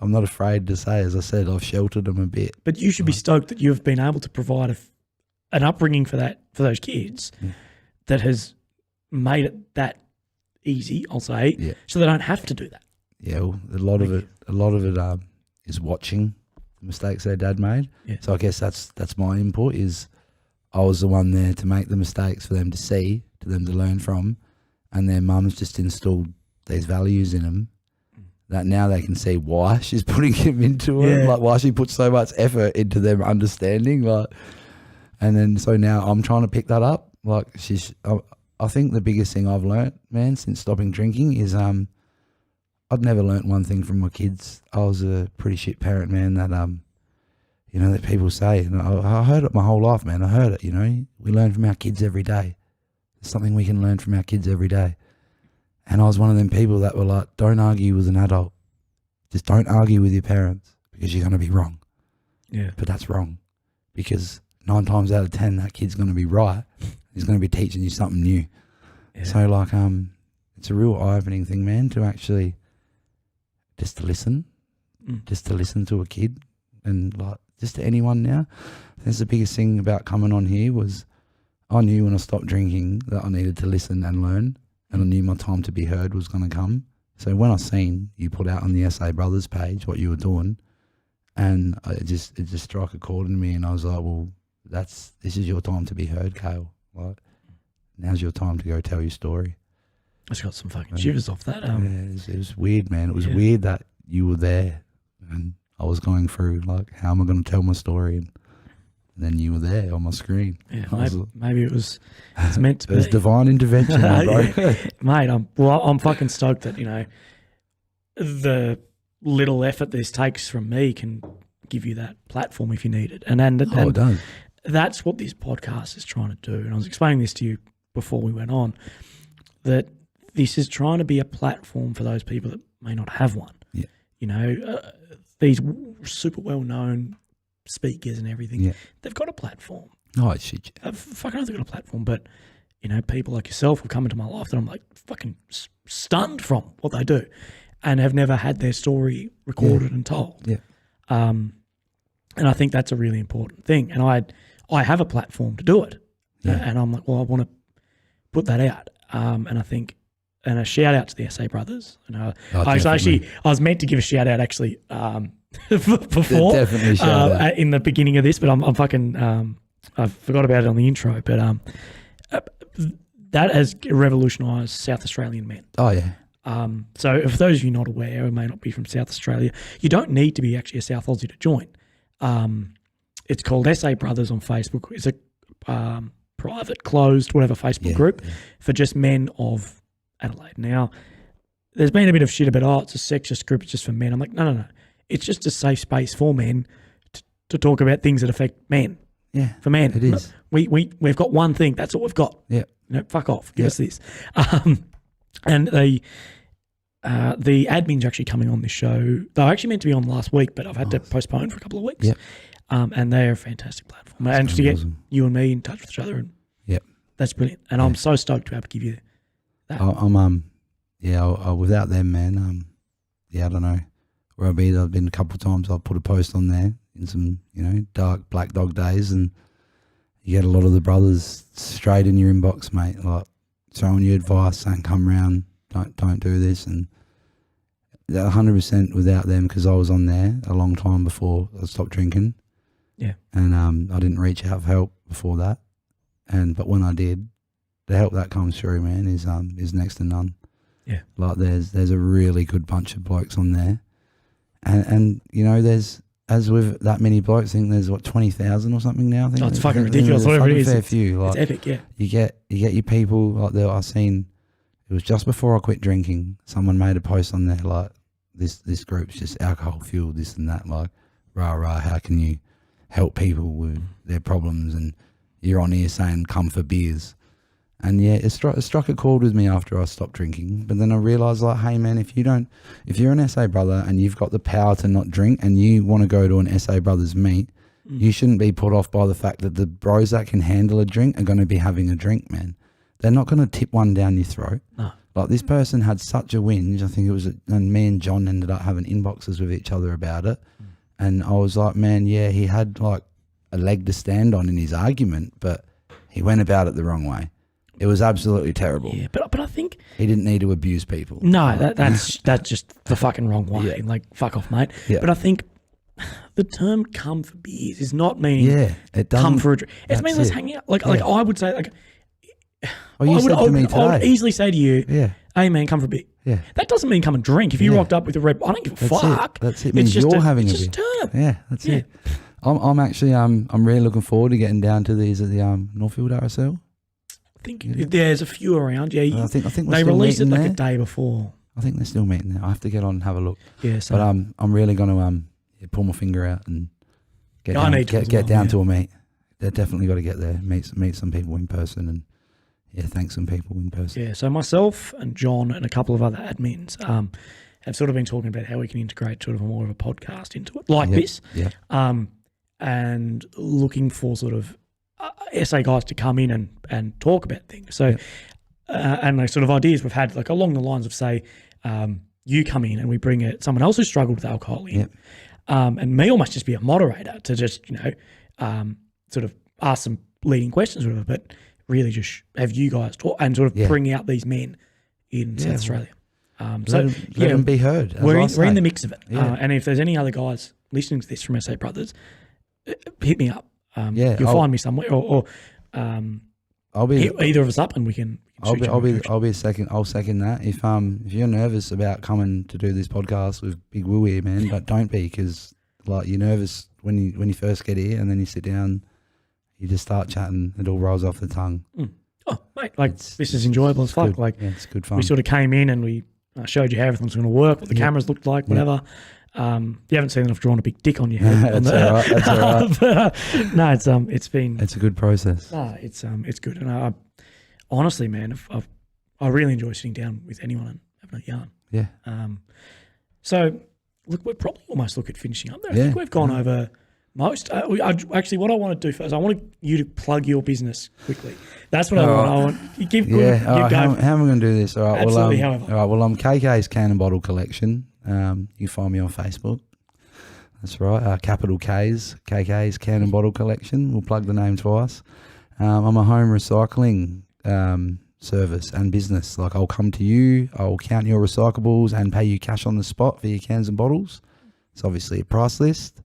Speaker 3: afraid to say, as I said, I've sheltered them a bit.
Speaker 1: But you should be stoked that you've been able to provide an upbringing for those kids that has made it that easy, I'll say, so they don't have to do that.
Speaker 3: Yeah, well, a lot of it is watching the mistakes their dad made. Yeah. So I guess that's my input. Is I was the one there to make the mistakes for them to see, to them to learn from, and their mum's just installed these values in them that now they can see why she's putting him into it, like why she puts so much effort into them understanding, like. And then so now I'm trying to pick that up. Like I think the biggest thing I've learnt, man, since stopping drinking is I'd never learnt one thing from my kids. I was a pretty shit parent, man. That that people say, and I heard it my whole life, man. I heard it. We learn from our kids every day. There's something we can learn from our kids every day. And I was one of them people that were like, don't argue with an adult. Just don't argue with your parents because you're going to be wrong.
Speaker 1: Yeah.
Speaker 3: But that's wrong because 9 times out of 10, that kid's going to be right. He's going to be teaching you something new. Yeah. So it's a real eye-opening thing, man, to actually just to listen to a kid and just to anyone now. That's the biggest thing about coming on here was I knew when I stopped drinking that I needed to listen and learn, and I knew my time to be heard was going to come. So when I seen you put out on the SA Brothers page what you were doing, and it just struck a chord in me, and I was like, well, this is your time to be heard, Kale. Like, now's your time to go tell your story.
Speaker 1: I just got some fucking shivers off that.
Speaker 3: It was weird, man. It was weird that you were there and I was going through, like, how am I going to tell my story? And then you were there on my screen.
Speaker 1: Yeah, maybe it's meant to be.
Speaker 3: It was divine intervention, bro.
Speaker 1: Yeah. Mate, I'm fucking stoked that, you know, the little effort this takes from me can give you that platform if you need it. And
Speaker 3: it does.
Speaker 1: That's what this podcast is trying to do. And I was explaining this to you before we went on, that this is trying to be a platform for those people that may not have one.
Speaker 3: Yeah.
Speaker 1: You know, these super well-known speakers and everything, they've got a platform.
Speaker 3: Oh, shit.
Speaker 1: Fucking they've got a platform, but, you know, people like yourself will come into my life that I'm like fucking stunned from what they do and have never had their story recorded and told.
Speaker 3: Yeah.
Speaker 1: And I think that's a really important thing. And I have a platform to do it.
Speaker 3: Yeah.
Speaker 1: And I'm like, well, I want to put that out. And I think, and a shout out to the SA brothers. And I was meant to give a shout out actually before,
Speaker 3: definitely shout out.
Speaker 1: In the beginning of this, but I'm fucking I forgot about it on the intro. But that has revolutionised South Australian men.
Speaker 3: Oh yeah.
Speaker 1: So for those of you not aware who may not be from South Australia, you don't need to be actually a South Aussie to join. It's called SA Brothers on Facebook. It's a private, closed, whatever Facebook group for just men of Adelaide. Now, there's been a bit of shit about, it's a sexist group, it's just for men. I'm like, no. It's just a safe space for men to talk about things that affect men.
Speaker 3: Yeah,
Speaker 1: for men.
Speaker 3: it is.
Speaker 1: We've got one thing. That's all we've got.
Speaker 3: Yeah.
Speaker 1: You know, fuck off. Give us this. And the admin's actually coming on this show. They were actually meant to be on last week, but I've had to postpone for a couple of weeks.
Speaker 3: Yeah.
Speaker 1: And they're a fantastic platform. And to get you and me in touch with each other, and that's brilliant. And I'm so stoked to be able to give you that.
Speaker 3: Without them, man, I don't know where I've been a couple of times. I've put a post on there in some, you know, dark black dog days, and you get a lot of the brothers straight in your inbox, mate, like throwing you advice, saying, come round, don't do this. And 100% without them, because I was on there a long time before I stopped drinking.
Speaker 1: Yeah.
Speaker 3: And I didn't reach out for help before that. But when I did, the help that comes through, man, is next to none.
Speaker 1: Yeah.
Speaker 3: Like there's a really good bunch of blokes on there. And you know, there's, as with that many blokes, I think there's 20,000 or something now. I think
Speaker 1: it's fucking ridiculous. Whatever it is,
Speaker 3: fair few. Like,
Speaker 1: it's epic. Yeah.
Speaker 3: You get your people like there. I seen it was just before I quit drinking. Someone made a post on there like this group's just alcohol fueled, this and that. Like rah, how can you help people with their problems? And you're on here saying come for beers. And yeah, it struck a chord with me after I stopped drinking. But then I realised, like, hey man, if you're an SA brother and you've got the power to not drink and you want to go to an SA brothers meet, you shouldn't be put off by the fact that the bros that can handle a drink are going to be having a drink, man. They're not going to tip one down your throat.
Speaker 1: No.
Speaker 3: Like this person had such a whinge. I think it was, and me and John ended up having inboxes with each other about it. And I was like, man, yeah, he had like a leg to stand on in his argument, but he went about it the wrong way. It was absolutely terrible.
Speaker 1: Yeah, but I think
Speaker 3: he didn't need to abuse people.
Speaker 1: No, that's just the fucking wrong way. Yeah. Like, fuck off, mate. Yeah. But I think the term "come for beers" is not meaning
Speaker 3: it
Speaker 1: come for a drink. It's meaning let's hang out. Like I would say, like
Speaker 3: well, you said to me today.
Speaker 1: I would easily say to you, "Hey man, come for a beer." Yeah. That doesn't mean come and drink. If you rocked up with a red, I don't give a fuck.
Speaker 3: That's it. It means you're having a beer.
Speaker 1: It's just a term.
Speaker 3: Yeah, that's it. I'm actually I'm really looking forward to getting down to these at the Northfield RSL.
Speaker 1: I think there's a few around. Yeah,
Speaker 3: I think
Speaker 1: they released it like a day before.
Speaker 3: I think they're still meeting there. I have to get on and have a look.
Speaker 1: Yeah, so
Speaker 3: but I'm really going to pull my finger out and get down to a meet. They're definitely got to get there, meet some people in person, and thank some people in person.
Speaker 1: Yeah, so myself and John and a couple of other admins have sort of been talking about how we can integrate sort of more of a podcast into it, like this.
Speaker 3: Yeah.
Speaker 1: And looking for sort of SA guys to come in and talk about things. So, and like sort of ideas we've had, like along the lines of say, you come in and we bring someone else who struggled with alcohol in, and me almost just be a moderator to just, sort of ask some leading questions or whatever, but really just have you guys talk and sort of bring out these men in South Australia.
Speaker 3: Let them be heard.
Speaker 1: We're in the mix of it. And if there's any other guys listening to this from SA Brothers, hit me up. You'll find me somewhere, or
Speaker 3: I I'll be
Speaker 1: hit either of us up and we can shoot you in the direction.
Speaker 3: I'll be a second. I'll second that. If you're nervous about coming to do this podcast with Big Will here, man, but don't be, because like you're nervous when you first get here, and then you sit down, you just start chatting, it all rolls off the tongue.
Speaker 1: Oh, mate, this is enjoyable as fuck.
Speaker 3: Good.
Speaker 1: Like,
Speaker 3: it's good fun.
Speaker 1: we sort of came in and we showed you how everything's going to work, what the cameras looked like, whatever. You haven't seen that I've drawn a big dick on your head.
Speaker 3: That's all right. That's all right.
Speaker 1: But, no, it's been.
Speaker 3: It's a good process.
Speaker 1: No, it's good, and I honestly, man, I really enjoy sitting down with anyone and having a yarn.
Speaker 3: Yeah.
Speaker 1: So look, we're probably almost looking at finishing up there. I
Speaker 3: Yeah.
Speaker 1: think we've gone over most. Actually, what I want to do first, I want you to plug your business quickly. That's what I want. I want you give good.
Speaker 3: Yeah.
Speaker 1: You
Speaker 3: How
Speaker 1: go.
Speaker 3: am I going to do this? All right.
Speaker 1: Absolutely,
Speaker 3: Well,
Speaker 1: however.
Speaker 3: all right. Well, I'm KK's Can and Bottle Collection. You can find me on Facebook. That's right. Capital K's Can and Bottle Collection. We'll plug the name twice. I'm a home recycling service and business. Like, I'll come to you, I'll count your recyclables and pay you cash on the spot for your cans and bottles. It's obviously a price list.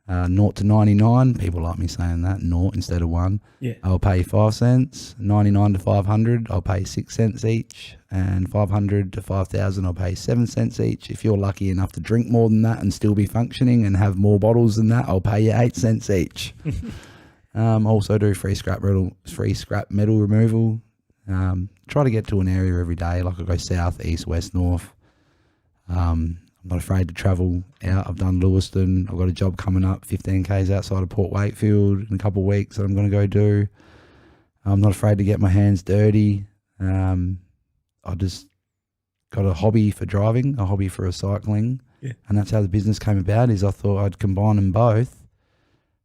Speaker 3: 0 to 99. People like me saying that, 0 instead of 1.
Speaker 1: Yeah.
Speaker 3: I'll pay 5 cents. 99 to 500, I'll pay 6 cents each. And 500 to 5,000, I'll pay 7 cents each. If you're lucky enough to drink more than that and still be functioning and have more bottles than that, I'll pay you 8 cents each. Also do free scrap metal removal. Try to get to an area every day. Like, I go south, east, west, north. I'm not afraid to travel out. I've done Lewiston. I've got a job coming up 15 k's outside of Port Wakefield in a couple of weeks that I'm going to go do. I'm not afraid to get my hands dirty. I just got a hobby for driving, a hobby for recycling.
Speaker 1: Yeah.
Speaker 3: And that's how the business came about, is I thought I'd combine them both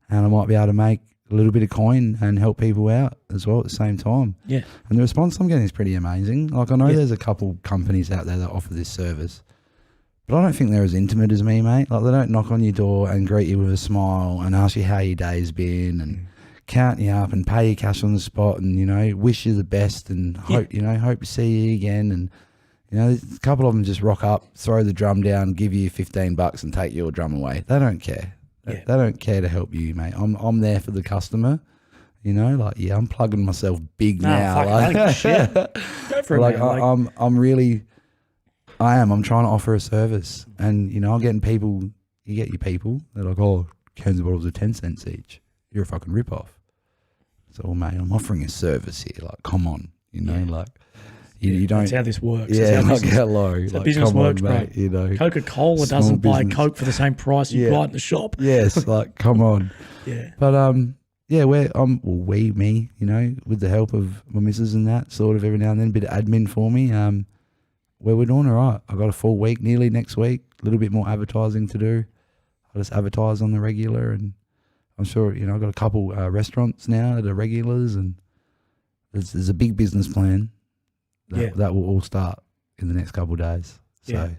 Speaker 3: and I might be able to make a little bit of coin and help people out as well at the same time.
Speaker 1: Yeah.
Speaker 3: And the response I'm getting is pretty amazing. Like, I know
Speaker 1: Yeah.
Speaker 3: there's a couple companies out there that offer this service, but I don't think they're as intimate as me, mate. Like, they don't knock on your door and greet you with a smile and ask you how your day's been and count you up and pay you cash on the spot and, you know, wish you the best and hope to see you again. And, you know, a couple of them just rock up, throw the drum down, give you $15 and take your drum away. They don't care.
Speaker 1: Yeah.
Speaker 3: They don't care to help you, mate. I'm there for the customer. You know, like, yeah, I'm plugging myself big now.
Speaker 1: Fuck, I don't give a shit. Go for it,
Speaker 3: like,
Speaker 1: man.
Speaker 3: I'm trying to offer a service, and you know, I'm getting people. You get your people. They're like, oh, cans of bottles are 10 cents each. You're a fucking ripoff. So, mate, I'm offering a service here. Like, come on, you know, like you don't.
Speaker 1: That's how this works.
Speaker 3: Yeah,
Speaker 1: That's how
Speaker 3: hello.
Speaker 1: how
Speaker 3: Like,
Speaker 1: business
Speaker 3: come
Speaker 1: works,
Speaker 3: on,
Speaker 1: bro.
Speaker 3: mate. You know,
Speaker 1: Coca-Cola
Speaker 3: small
Speaker 1: doesn't buy
Speaker 3: business.
Speaker 1: Coke for the same price you buy it in the shop.
Speaker 3: Yes, like, come on.
Speaker 1: Yeah.
Speaker 3: But yeah, me, you know, with the help of my missus and that, sort of every now and then, a bit of admin for me. We're doing all right. I got a full week nearly next week. A little bit more advertising to do. I just advertise on the regular, and I'm sure, you know, I've got a couple restaurants now that are regulars, and there's a big business plan that will all start in the next couple of days. So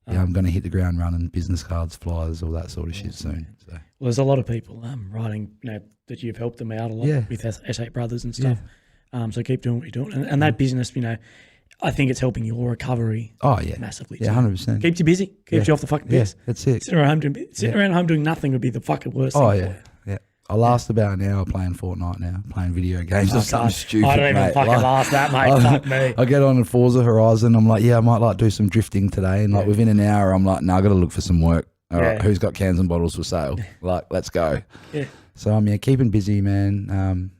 Speaker 3: yeah, I'm going to hit the ground running, business cards, flyers, all that sort of shit soon. So.
Speaker 1: Well, there's a lot of people writing, you know, that you've helped them out a lot with S8 Brothers and stuff. So keep doing what you're doing. And that business, you know, I think it's helping your recovery massively.
Speaker 3: Yeah, 100%.
Speaker 1: Keeps you busy, keeps you off the fucking piss.
Speaker 3: Yeah, that's it.
Speaker 1: Sitting around home doing nothing would be the fucking worst thing.
Speaker 3: Oh, yeah. Yeah. I last about an hour playing Fortnite now, playing video games or something stupid.
Speaker 1: I don't even
Speaker 3: mate.
Speaker 1: fucking last that, mate. Fuck me.
Speaker 3: I get on in Forza Horizon. I'm like, I might like do some drifting today. And like within an hour, I'm like, I got to look for some work. All right, who's got cans and bottles for sale? Like, let's go. Yeah. So I'm keeping busy, man.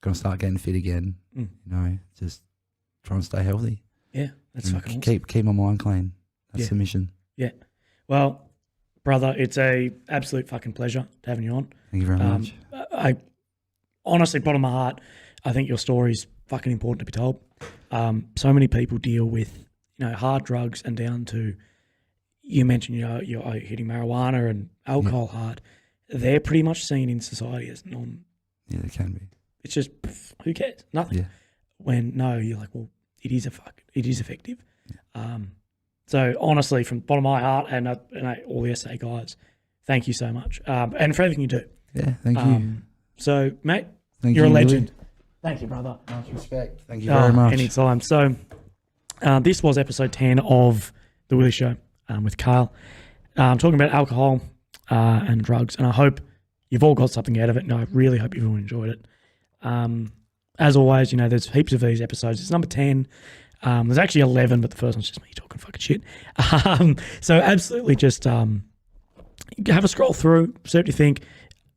Speaker 3: Gonna start getting fit again. You know, just trying to stay healthy.
Speaker 1: Yeah, that's fucking awesome.
Speaker 3: Keep my mind clean. That's the mission.
Speaker 1: Yeah. Well, brother, it's a absolute fucking pleasure having you on.
Speaker 3: Thank you very much.
Speaker 1: I honestly, bottom of my heart, I think your story's fucking important to be told. So many people deal with, you know, hard drugs and down to, you mentioned, you know, you're hitting marijuana and alcohol hard. They're pretty much seen in society as non.
Speaker 3: Yeah, they can be.
Speaker 1: It's just, who cares? Nothing.
Speaker 3: Yeah.
Speaker 1: When no, you're like, well, it is effective. Yeah. So honestly, from the bottom of my heart and all the SA guys, thank you so much. And for everything you do.
Speaker 3: Yeah, thank you.
Speaker 1: So, mate,
Speaker 3: thank
Speaker 1: you're
Speaker 3: you,
Speaker 1: a legend.
Speaker 3: Willy.
Speaker 1: Thank you, brother.
Speaker 3: Much respect. Thank you very much.
Speaker 1: Anytime. So, this was episode 10 of The Willy Show with Kale. Talking about alcohol and drugs, and I hope you've all got something out of it, and I really hope you've all enjoyed it. as always, there's heaps of these episodes. It's number 10. There's actually 11, but the first one's just me talking fucking shit. So absolutely just have a scroll through, see what you think.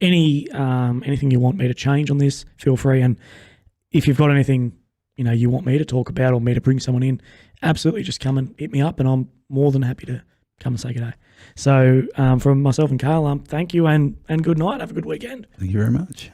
Speaker 1: Anything you want me to change on this, feel free. And if you've got anything, you want me to talk about or me to bring someone in, absolutely just come and hit me up and I'm more than happy to come and say good day. So from myself and Kale, thank you and good night. Have a good weekend.
Speaker 3: Thank you very much.